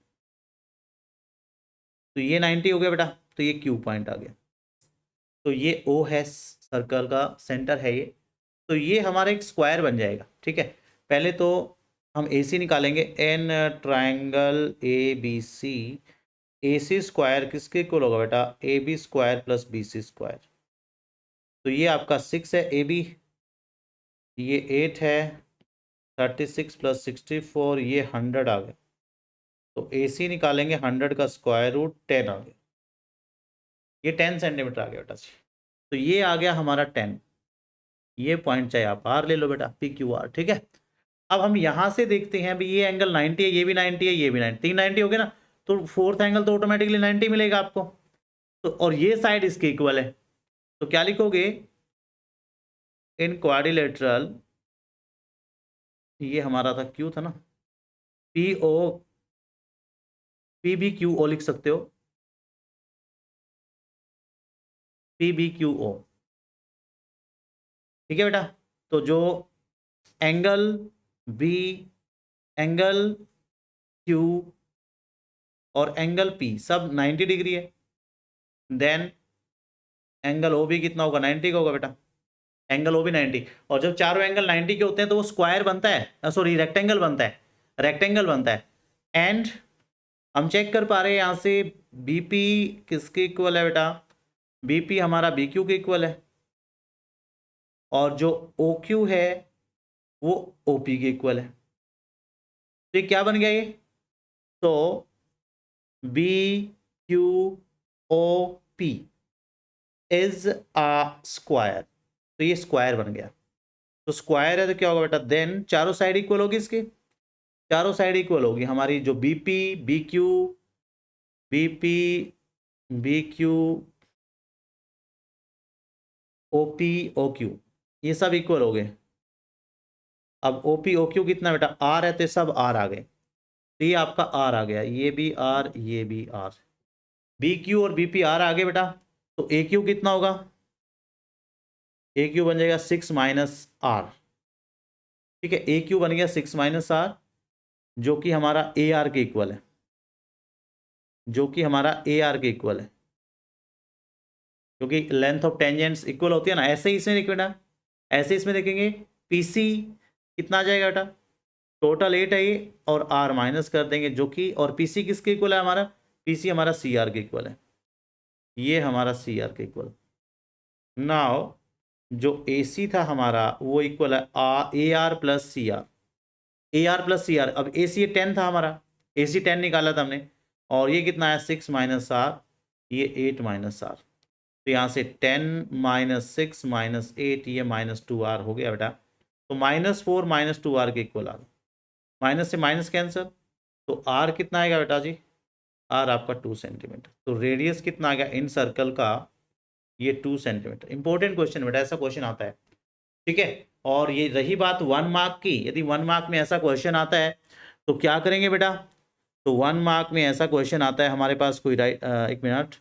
[SPEAKER 1] तो ये 90 हो गया बेटा, तो ये Q पॉइंट आ गया। तो ये O है, सर्कल का सेंटर है ये। तो ये हमारा एक स्क्वायर बन जाएगा, ठीक है। पहले तो हम AC निकालेंगे, in triangle ABC, AC square किसके इक्वल होगा बेटा, AB square plus BC square. तो ये आपका 6 है AB, ये 8 है, 36 प्लस 64, ये 100 आ गया। तो AC निकालेंगे, 100 का स्क्वायर रूट 10 आ गया, ये 10 सेंटीमीटर आ गया बेटा जी। तो ये आ गया हमारा 10। ये पॉइंट चाहे आप R ले लो बेटा, PQR, ठीक है। अब हम यहां से देखते हैं भी, ये एंगल 90 है, ये भी 90 है, ये भी 90, 3 90 हो गए ना, तो फोर्थ एंगल तो ऑटोमेटिकली 90 मिलेगा आपको। तो और ये साइड इसके इक्वल है, तो क्या लिखोगे, इन क्वाड्रिलेटरल, ये हमारा था Q था ना, PO, PBQO लिख सकते हो, PBQO, ठीक है बेटा। तो जो एंगल B, एंगल Q और एंगल P सब 90 डिग्री है, देन एंगल OB कितना होगा, 90 का होगा बेटा, एंगल OB 90। और जब चारों एंगल 90 के होते हैं तो वो स्क्वायर बनता है, सॉरी रेक्टेंगल बनता है, रेक्टेंगल बनता है। एंड हम चेक कर पा रहे हैं यहाँ से, BP किसके इक्वल है बेटा, BP हमारा BQ के इक्वल है, और जो OQ है वो OP के इक्वल है। तो ये क्या बन गया ये, तो BQOP इज अ स्क्वायर, तो ये स्क्वायर बन गया। तो स्क्वायर है तो क्या होगा बेटा, देन चारों साइड इक्वल होगी, इसके चारों साइड इक्वल होगी हमारी, जो BP BQ, BP BQ OP OQ, ये सब इक्वल हो गए। अब OP OQ कितना बेटा, R है, तो सब R आ गए, तो ये आपका R आ गया, ये भी R, ये भी R, BQ और BP R आ गए बेटा। तो AQ कितना होगा, AQ बन जाएगा 6 माइनस R, ठीक है। AQ बन गया 6 माइनस R, जो कि हमारा AR के इक्वल है, जो कि हमारा AR के इक्वल है, क्योंकि लेंथ ऑफ टेंजेंट्स इक्वल होती है ना। ऐसे ही इसमें देखिए बेटा, ऐसे इसमें देखेंगे, PC कितना आ जाएगा बेटा, टोटल 8 है ये, और R माइनस कर देंगे, जो कि, और PC किसके इक्वल है हमारा, PC हमारा CR के इक्वल है, ये हमारा CR के इक्वल। नाउ जो AC था हमारा वो इक्वल है AR plus CR, AR plus CR। अब AC 10 था हमारा, AC 10 निकाला था हमने, और ये कितना है 6 माइनस R, ये 8 माइनस R। तो यहाँ से 10 माइनस 6 माइनस 8, ये -2R हो गया बेटा। तो -4 -2R के इक्वल आ गया, माइनस से माइनस कैंसर, तो R कितना आएगा बेटा जी, R आपका 2 सेंटीमीटर। तो रेडियस कितना आ गया इन सर्कल का, ये 2 सेंटीमीटर। इंपॉर्टेंट क्वेश्चन बेटा, ऐसा क्वेश्चन आता है, ठीक है। और ये रही बात 1 मार्क की, यदि 1 मार्क में ऐसा क्वेश्चन आता है तो क्या करेंगे बेटा, तो 1 मार्क में ऐसा क्वेश्चन आता है हमारे पास, कोई एक मिनट,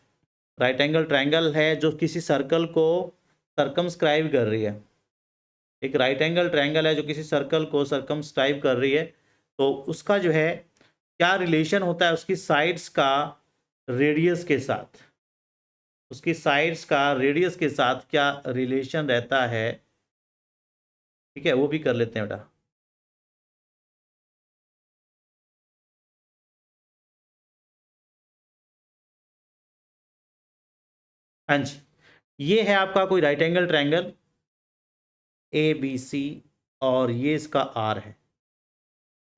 [SPEAKER 1] राइट एंगल ट्रायंगल है जो किसी सर्कल को सर्कमस्क्राइब कर रही है, एक राइट एंगल ट्रायंगल है जो किसी सर्कल को सर्कमस्क्राइब कर रही है, तो उसका जो है क्या रिलेशन होता है उसकी साइड्स का रेडियस के साथ, उसकी साइड्स का रेडियस के साथ क्या रिलेशन रहता है, ठीक है, वो भी कर लेते हैं बेटा। हाँ जी, ये है आपका कोई राइट एंगल ट्रायंगल ABC, और ये इसका R है,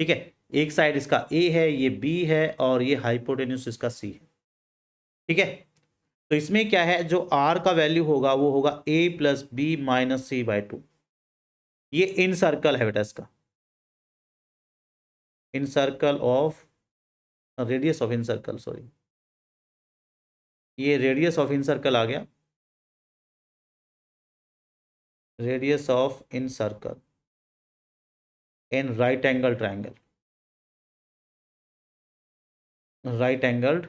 [SPEAKER 1] ठीक है। एक साइड इसका A है, ये B है, और ये हाइपोटेन्यूस इसका C है, ठीक है। तो इसमें क्या है, जो R का वैल्यू होगा वो होगा A plus B minus C/2। ये इन सर्कल है बेटा, इसका incircle of, radius of incircle, sorry, ये रेडियस ऑफ इन सर्कल आ गया, radius of incircle in right angle triangle, right angled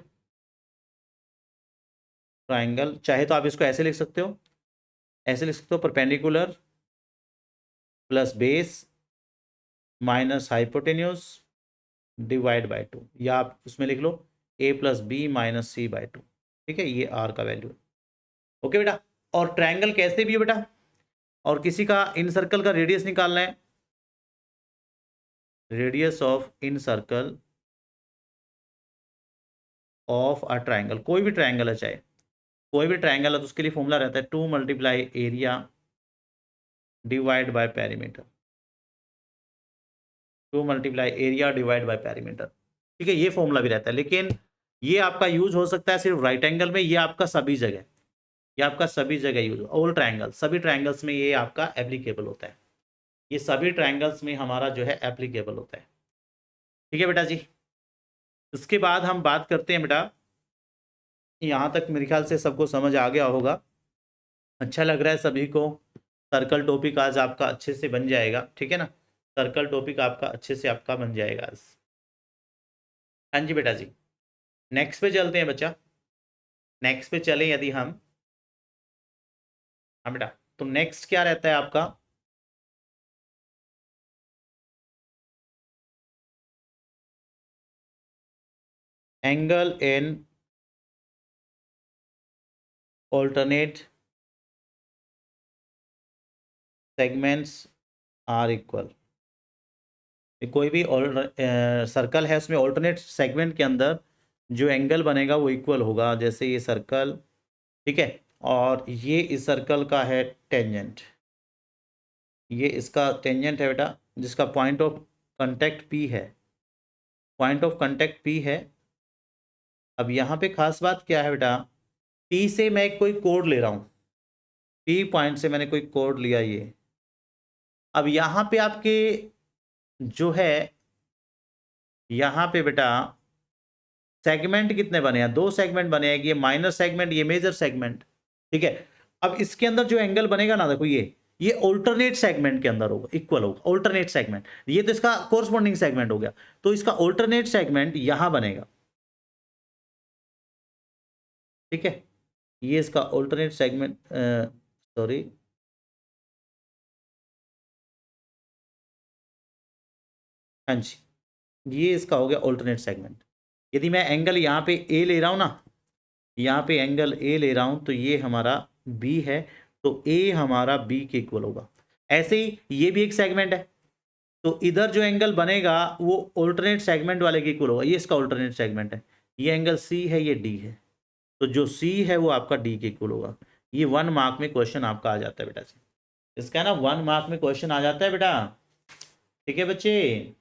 [SPEAKER 1] triangle. चाहे तो आप इसको ऐसे लिख सकते हो, ऐसे लिख सकते हो, perpendicular plus base minus hypotenuse divide by 2, या आप उसमें लिख लो a plus B minus C by 2। ठीक है, ये r का वैल्यू है। ओके बेटा, और ट्राइंगल कैसे भी है बेटा, और किसी का इन सर्कल का रेडियस निकालना है, radius of incircle of a triangle, कोई भी ट्राइंगल है, चाहे कोई भी ट्राइंगल है, तो उसके लिए फॉर्मूला रहता है 2 multiply area divide by perimeter, 2 multiply area divide by perimeter. ठीक है, ये फॉर्मूला भी रहता है, लेकिन ये आपका यूज हो सकता है सिर्फ राइट एंगल में, ये आपका सभी जगह, ये आपका सभी जगह यूज, ऑल ट्राइंगल, सभी ट्राइंगल्स में ये आपका एप्लीकेबल होता है, ये सभी ट्राइंगल्स में हमारा जो है एप्लीकेबल होता है। ठीक है बेटा जी, इसके बाद हम बात करते हैं बेटा, यहाँ तक मेरे ख्याल से सबको समझ आ गया होगा, अच्छा लग रहा है सभी को। सर्कल टॉपिक आज आपका अच्छे से बन जाएगा, ठीक है ना, सर्कल टॉपिक आपका अच्छे से आपका बन जाएगा आज। हाँ जी बेटा जी, नेक्स्ट पे चलते हैं बच्चा, नेक्स्ट पे चलें यदि हम, हाँ बेटा, तो नेक्स्ट क्या रहता है आपका, angle in alternate segments are equal. कोई भी सर्कल है, उसमें ऑल्टरनेट सेगमेंट के अंदर जो एंगल बनेगा वो इक्वल होगा, जैसे ये सर्कल, ठीक है, और ये इस सर्कल का है टेंजेंट, ये इसका टेंजेंट है बेटा, जिसका पॉइंट ऑफ कांटेक्ट P है, पॉइंट ऑफ कांटेक्ट P है। अब यहाँ पे खास बात क्या है बेटा, P से मैं कोई कोड ले रहा हूँ, P पॉइंट से मैंने कोई कोड लिया ये, अब यहाँ पे आपके जो है, यहाँ पे बेटा सेगमेंट कितने बने हैं, 2 सेगमेंट बने हैं, ये माइनर सेगमेंट, ये मेजर सेगमेंट। ठीक है, अब इसके अंदर जो एंगल बनेगा ना, देखो ये ऑल्टरनेट सेगमेंट के अंदर होगा, इक्वल होगा, ऑल्टरनेट सेगमेंट, ये तो इसका कोरस्पॉन्डिंग सेगमेंट हो गया, तो इसका ऑल्टरनेट सेगमेंट यहां बनेगा। ठीक है, ये इसका ऑल्टरनेट सेगमेंट, सॉरी, हाँ जी, ये इसका हो गया ऑल्टरनेट सेगमेंट। यदि मैं एंगल यहाँ पे ए ले रहा हूँ ना, यहाँ पे एंगल ए ले रहा हूँ, तो ये हमारा बी है, तो ए हमारा बी के इक्वल होगा। ऐसे ही ये भी एक सेगमेंट है, तो इधर जो एंगल बनेगा वो ऑल्टरनेट सेगमेंट वाले के इक्वल होगा, ये इसका ऑल्टरनेट सेगमेंट है, ये एंगल सी है, ये डी है, तो जो सी है वो आपका डी के इक्वल होगा। ये 1 मार्क में क्वेश्चन आपका आ जाता है बेटा जी, इसका ना 1 मार्क में क्वेश्चन आ जाता है बेटा। ठीक है बच्चे,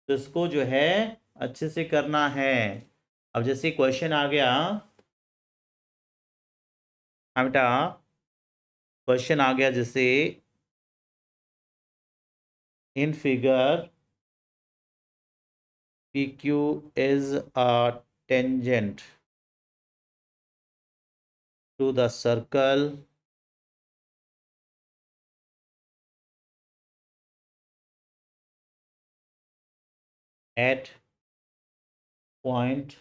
[SPEAKER 1] तो इसको जो है अच्छे से करना है। अब जैसे क्वेश्चन आ गया, हाँ बेटा, क्वेश्चन आ गया जैसे in figure PQ is a tangent to the circle at point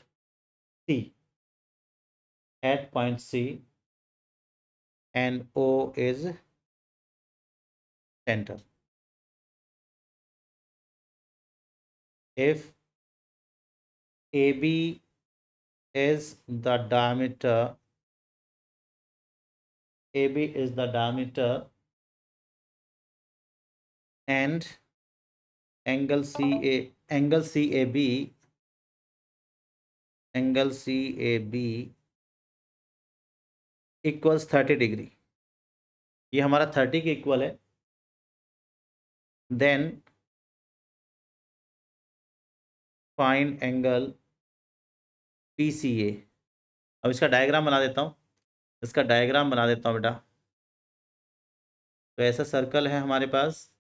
[SPEAKER 1] C, at point C, and O is center. If AB is the diameter, AB is the diameter, and angle CAB, angle CAB equals 30 degree, ये हमारा 30 के equal है, then find angle PCA। अब इसका diagram बना देता हूँ, इसका डायग्राम बना देता हूँ बेटा। तो ऐसा सर्कल है हमारे पास,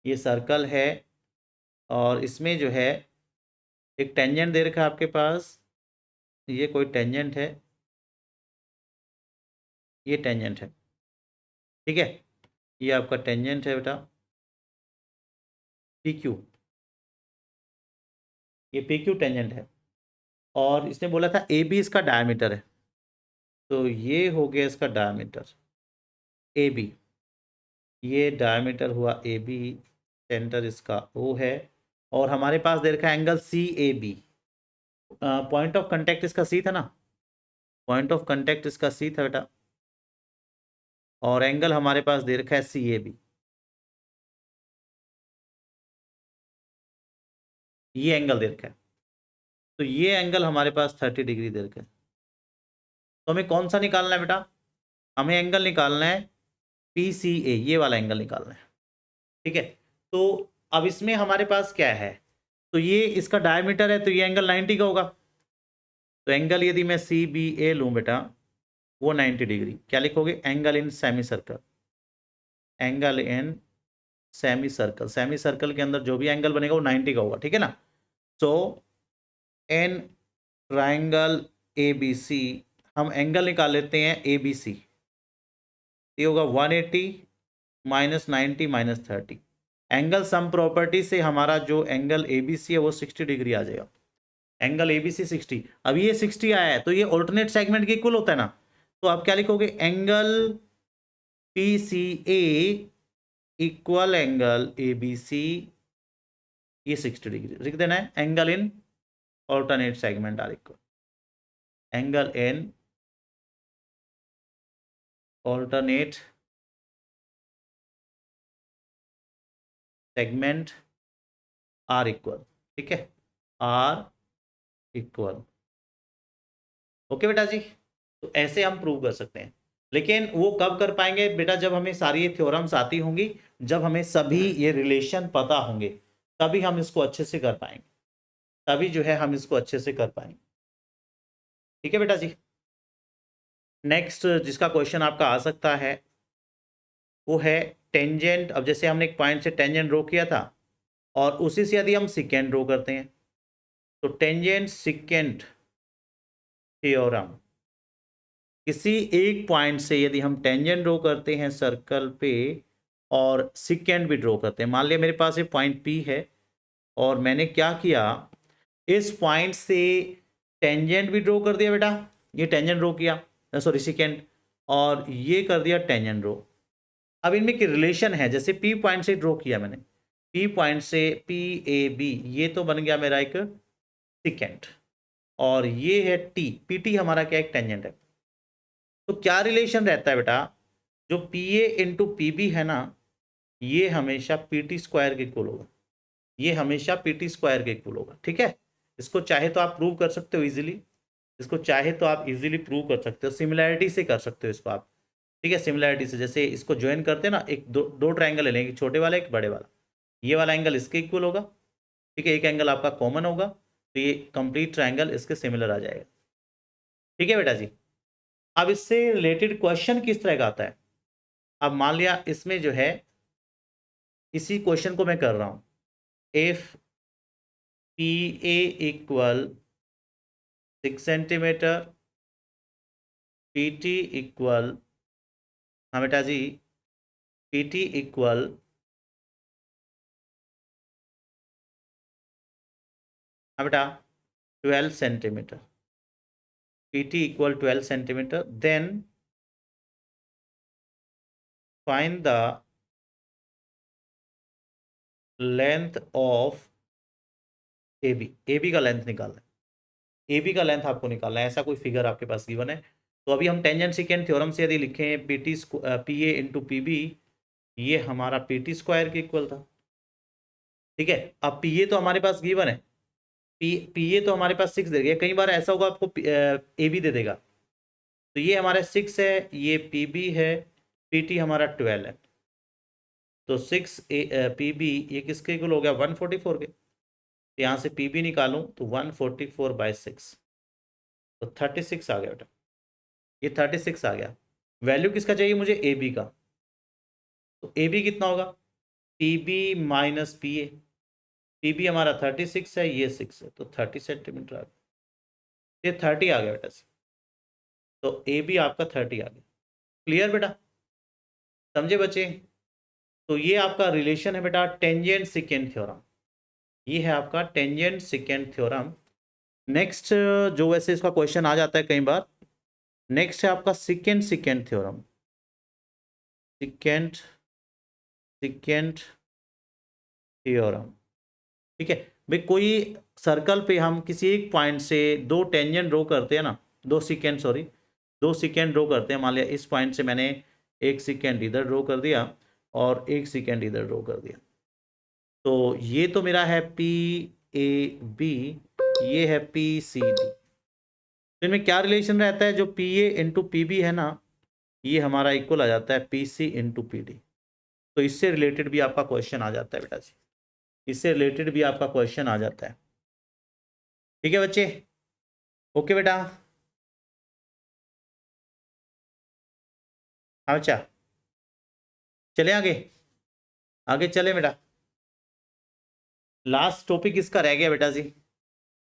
[SPEAKER 1] ये सर्कल है, और इसमें जो है एक टेंजेंट दे रखा है आपके पास, ये कोई टेंजेंट है, ये टेंजेंट है, ठीक है, ये आपका टेंजेंट है बेटा पी क्यू, ये पी क्यू टेंजेंट है। और इसने बोला था ए बी इसका डायमीटर है, तो ये हो गया इसका डायमीटर ए बी, ये डायमीटर हुआ ए बी, सेंटर इसका ओ है, और हमारे पास दे रखा है angle C A B. Point of contact इसका सी था ना, पॉइंट ऑफ कांटेक्ट इसका सी था बेटा, और एंगल हमारे पास दे रखा है सी ए बी। ये एंगल दे रखा है, तो ये एंगल हमारे पास 30 डिग्री दे रखा है। तो हमें कौन सा निकालना है बेटा? हमें एंगल निकालना है पी सी ए, ये वाला एंगल निकालना है। ठीक है, तो अब इसमें हमारे पास क्या है, तो ये इसका डायमीटर है, तो ये एंगल 90 का होगा। तो एंगल यदि मैं सी बी ए लूँ बेटा, वो 90 डिग्री। क्या लिखोगे? Angle in semi circle, angle in semi circle, semi circle के अंदर जो भी एंगल बनेगा वो 90 का होगा। ठीक है ना? So an triangle A B C, हम एंगल निकाल लेते हैं ए बी सी, ये होगा 180 minus 90 minus 30। Angle sum property से हमारा जो एंगल ए बी सी है वो 60 डिग्री आ जाएगा। एंगल ए बी सी 60, अब ये 60 आया है, तो ये ऑल्टरनेट सेगमेंट के इक्वल होता है ना, तो आप क्या लिखोगे? Angle P C A equal angle A B C, ये 60 डिग्री लिख देना है। Angle in alternate segment are equal angle in alternate segment are equal. ठीक है, आर इक्वल। ओके बेटा जी, तो ऐसे हम प्रूव कर सकते हैं। लेकिन वो कब कर पाएंगे बेटा? जब हमें सारी ये थ्योरम्स आती होंगी, जब हमें सभी ये रिलेशन पता होंगे, तभी हम इसको अच्छे से कर पाएंगे, तभी जो है हम इसको अच्छे से कर पाएंगे। ठीक है बेटा जी। नेक्स्ट जिसका क्वेश्चन आपका आ सकता है वो है टेंजेंट। अब जैसे हमने एक पॉइंट से टेंजेंट ड्रॉ किया था, और उसी से यदि हम सिकेंड ड्रॉ करते हैं, तो टेंजेंट सिकेंट थ्योरम, किसी एक पॉइंट से यदि हम टेंजेंट ड्रॉ करते हैं सर्कल पे और सिकेंड भी ड्रॉ करते हैं, मान लिया मेरे पास ये पॉइंट P है और मैंने क्या किया, इस पॉइंट से टेंजेंट भी ड्रॉ कर दिया बेटा, ये टेंजेंट ड्रॉ किया, सॉरी सिकेंड, और ये कर दिया टेंजेंट ड्रॉ। अब इनमें की रिलेशन है, जैसे P पॉइंट से ड्रॉ किया मैंने, P पॉइंट से P A B, ये तो बन गया मेरा एक सिकेंड, और ये है T, PT हमारा क्या एक टेंजेंट है। तो क्या रिलेशन रहता है बेटा? जो P A into P B है ना, ये हमेशा पी टी स्क्वायर के इक्वल होगा, ये हमेशा पी टी स्क्वायर के इक्वल होगा। ठीक है, इसको चाहे तो आप प्रूव कर सकते हो इजीली, इसको चाहे तो आप इजीली प्रूव कर सकते हो, सिमिलैरिटी से कर सकते हो इसको आप। ठीक है, सिमिलैरिटी से, जैसे इसको ज्वाइन करते हैं ना, एक दो ट्राइंगल ले लेंगे, छोटे वाला एक बड़े वाला, ये वाला एंगल इसके इक्वल होगा। ठीक है, एक एंगल आपका कॉमन होगा, तो ये कंप्लीट ट्राइंगल इसके सिमिलर आ जाएगा। ठीक है बेटा जी। अब इससे रिलेटेड क्वेश्चन किस तरह का आता है? अब मान लिया इसमें जो है, इसी क्वेश्चन को मैं कर रहा हूं, if P A equal 6 centimetre, P T equal, हाँ बेटा जी, पी टी इक्वल हाँ बेटा 12 centimetre, P T equal 12 centimetre, then find the length of A B. A B का लेंथ निकालना है, ए बी का लेंथ आपको निकालना है, ऐसा कोई फिगर आपके पास गिवन है। तो अभी हम टेंजेंट सेकेंड थ्योरम से यदि लिखें P T P A into P B, ये हमारा पी टी स्क्वायर के इक्वल था। ठीक है, अब पी ए तो हमारे पास गिवन है, पी ए तो हमारे पास 6 दे दिया, कई बार ऐसा होगा आपको ए बी दे देगा, तो ये हमारा 6 है, ये पी बी है, पी टी हमारा 12 है, तो 6 पी बी ये किसके इक्वल हो गया? 144 के। तो यहाँ से पी बी निकालूं तो 144/6, तो 36 आ गया बेटा, ये 36 आ गया। वैल्यू किसका चाहिए मुझे? ए बी का, तो ए बी कितना होगा? P B minus P A, P B हमारा 36 है, ये 6 है, तो 30 सेंटीमीटर आ गया, ये 30 आ गया बेटा, तो ए बी आपका 30 आ गया। क्लियर बेटा? समझे बच्चे? तो ये आपका रिलेशन है बेटा टेंजेंट सेकेंड थ्योरम, ये है आपका टेंजेंट सेकेंड थ्योरम। नेक्स्ट जो वैसे इसका क्वेश्चन आ जाता है कई बार, नेक्स्ट है आपका second second theorem, second second theorem. ठीक है भाई, कोई सर्कल पे हम किसी एक पॉइंट से दो टेंजेंट ड्रॉ करते हैं ना, दो सेकेंड सॉरी, दो सेकेंड ड्रॉ करते हैं। मान लिया इस पॉइंट से मैंने एक सेकेंड इधर ड्रॉ कर दिया और एक सेकेंड इधर ड्रॉ कर दिया, तो ये तो मेरा है पी ए बी, ये है पी सी डी। तो इनमें क्या रिलेशन रहता है, जो P A into P B है ना, ये हमारा इक्वल आ जाता है P C into P D. तो इससे रिलेटेड भी आपका क्वेश्चन आ जाता है बेटा जी, इससे रिलेटेड भी आपका क्वेश्चन आ जाता है। ठीक है बच्चे, ओके बेटा। अच्छा चले आगे, आगे चले बेटा। लास्ट टॉपिक इसका रह गया बेटा जी,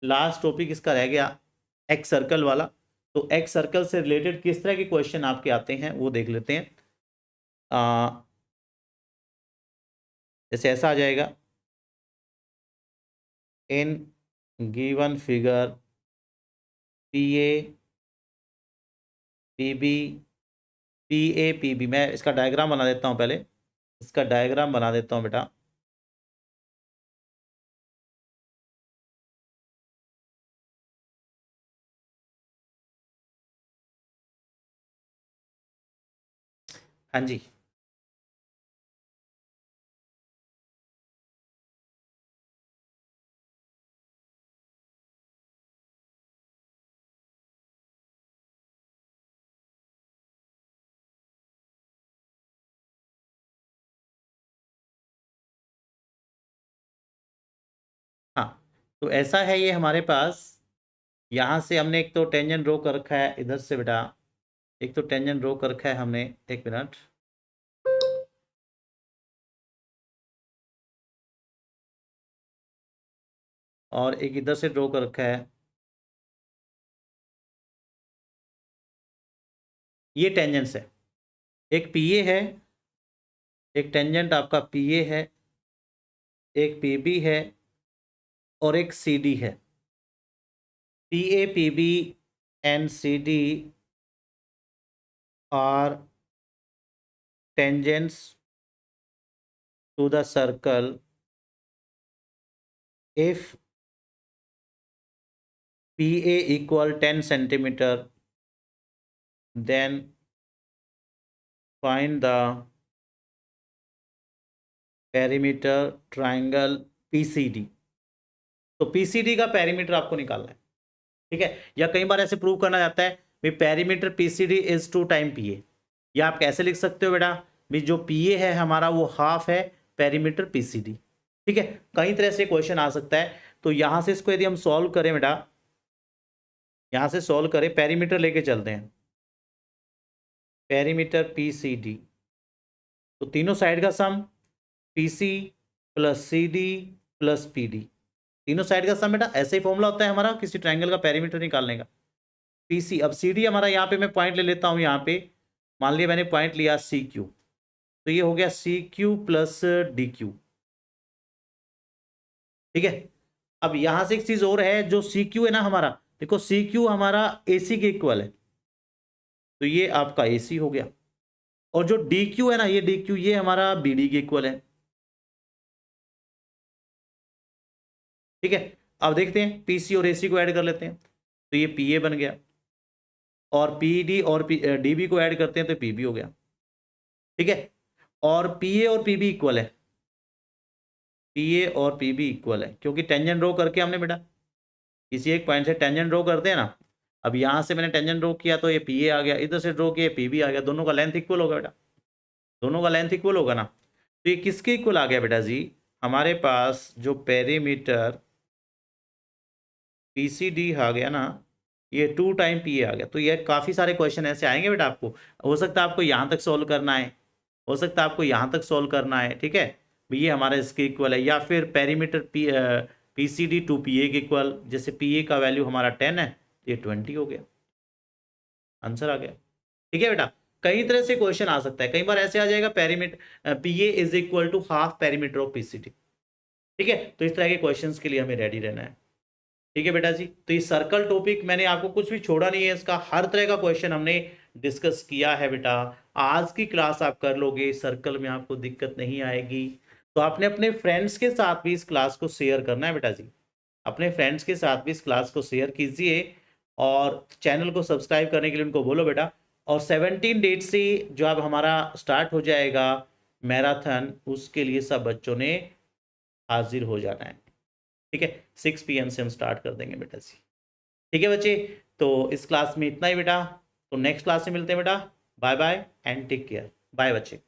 [SPEAKER 1] लास्ट टॉपिक इसका रह गया एक्स सर्कल वाला। तो एक्स सर्कल से रिलेटेड किस तरह के क्वेश्चन आपके आते हैं वो देख लेते हैं। जैसे ऐसा आ जाएगा, in given figure P A P B, P A P B, मैं इसका डायग्राम बना देता हूँ पहले, इसका डायग्राम बना देता हूँ बेटा। हाँ जी, हाँ तो ऐसा है, ये हमारे पास यहाँ से हमने एक तो टेंजेंट ड्रॉ कर रखा है इधर से बेटा, एक तो टेंजेंट ड्रॉ कर रखा है हमने, एक मिनट, और एक इधर से ड्रॉ कर रखा है, ये टेंजेंट्स है। एक पी ए है, एक टेंजेंट आपका पी ए है, एक पी बी है और एक सी डी है। P A P B and C D are tangents to the circle if PA equal 10 centimeter, then find the perimeter triangle PCD। तो PCD का पेरीमीटर आपको निकालना है, ठीक है। या कई बार ऐसे प्रूव करना जाता है भाई perimeter PCD is 2 time PA, या आप कैसे लिख सकते हो बेटा, भी जो PA है हमारा वो हाफ है पेरीमीटर PCD। ठीक है, कई तरह से क्वेश्चन आ सकता है। तो यहां से इसको यदि हम सॉल्व करें बेटा, यहां से सॉल्व करें, पेरीमीटर लेके चलते हैं, पेरीमीटर PCD, तो तीनों साइड का सम PC plus CD plus PD, तीनों साइड का सम बेटा, ऐसे ही फॉर्मूला होता है हमारा किसी ट्रायंगल का पेरीमीटर निकालने का। PC, अब CD हमारा यहाँ पे मैं पॉइंट ले लेता हूँ, यहाँ पे मान लिया मैंने पॉइंट लिया CQ, तो ये हो गया CQ प्लस DQ। ठीक है, अब यहां से एक चीज और है, जो CQ है ना हमारा, देखो CQ हमारा AC के इक्वल है, तो ये आपका AC हो गया। और जो DQ है ना, ये DQ ये हमारा BD के इक्वल है। ठीक है, अब देखते हैं PC और AC को ऐड कर लेते हैं, तो ये PA बन गया, और PD और DB को ऐड करते हैं तो PB हो गया। ठीक है, और PA और PB इक्वल है, PA और PB इक्वल है, क्योंकि टेंजेंट ड्रॉ करके हमने बेटा किसी एक पॉइंट से टेंजेंट ड्रॉ करते हैं ना। अब यहां से मैंने टेंजेंट ड्रॉ किया तो ये PA आ गया, इधर से ड्रॉ किया PB आ गया, दोनों का लेंथ इक्वल होगा बेटा, दोनों का लेंथ इक्वल होगा ना। तो ये किसके इक्वल आ गया बेटा जी, हमारे पास जो पेरीमीटर PCD आ गया ना, ये 2 टाइम PA आ गया। तो ये काफ़ी सारे क्वेश्चन ऐसे आएंगे बेटा आपको, हो सकता है आपको यहाँ तक सॉल्व करना है, हो सकता है आपको यहाँ तक सॉल्व करना है। ठीक है, ये हमारा इसके इक्वल है, या फिर पेरीमीटर PCD टू PA के इक्वल, जैसे PA का वैल्यू हमारा 10 है, तो ये 20 हो गया, आंसर आ गया। ठीक है बेटा, कई तरह से क्वेश्चन आ सकता है, कई बार ऐसे आ जाएगा perimeter PA is equal to half perimeter of PCT, ठीक है। तो इस तरह के क्वेश्चंस के लिए हमें रेडी रहना है, ठीक है बेटा जी। तो ये सर्कल टॉपिक मैंने आपको कुछ भी छोड़ा नहीं है, इसका हर तरह का क्वेश्चन हमने डिस्कस किया है बेटा। आज की क्लास आप कर लोगे, सर्कल में आपको दिक्कत नहीं आएगी। तो आपने अपने फ्रेंड्स के साथ भी इस क्लास को शेयर करना है बेटा जी, अपने फ्रेंड्स के साथ भी इस क्लास को शेयर कीजिए और चैनल को सब्सक्राइब करने के लिए उनको बोलो बेटा। और 17 डेट से जो अब हमारा स्टार्ट हो जाएगा मैराथन, उसके लिए सब बच्चों ने हाजिर हो जाना है, ठीक है। 6 PM से हम स्टार्ट कर देंगे बेटा जी, ठीक है बच्चे। तो इस क्लास में इतना ही बेटा, तो नेक्स्ट क्लास में मिलते हैं बेटा। Bye bye and take care, bye बच्चे।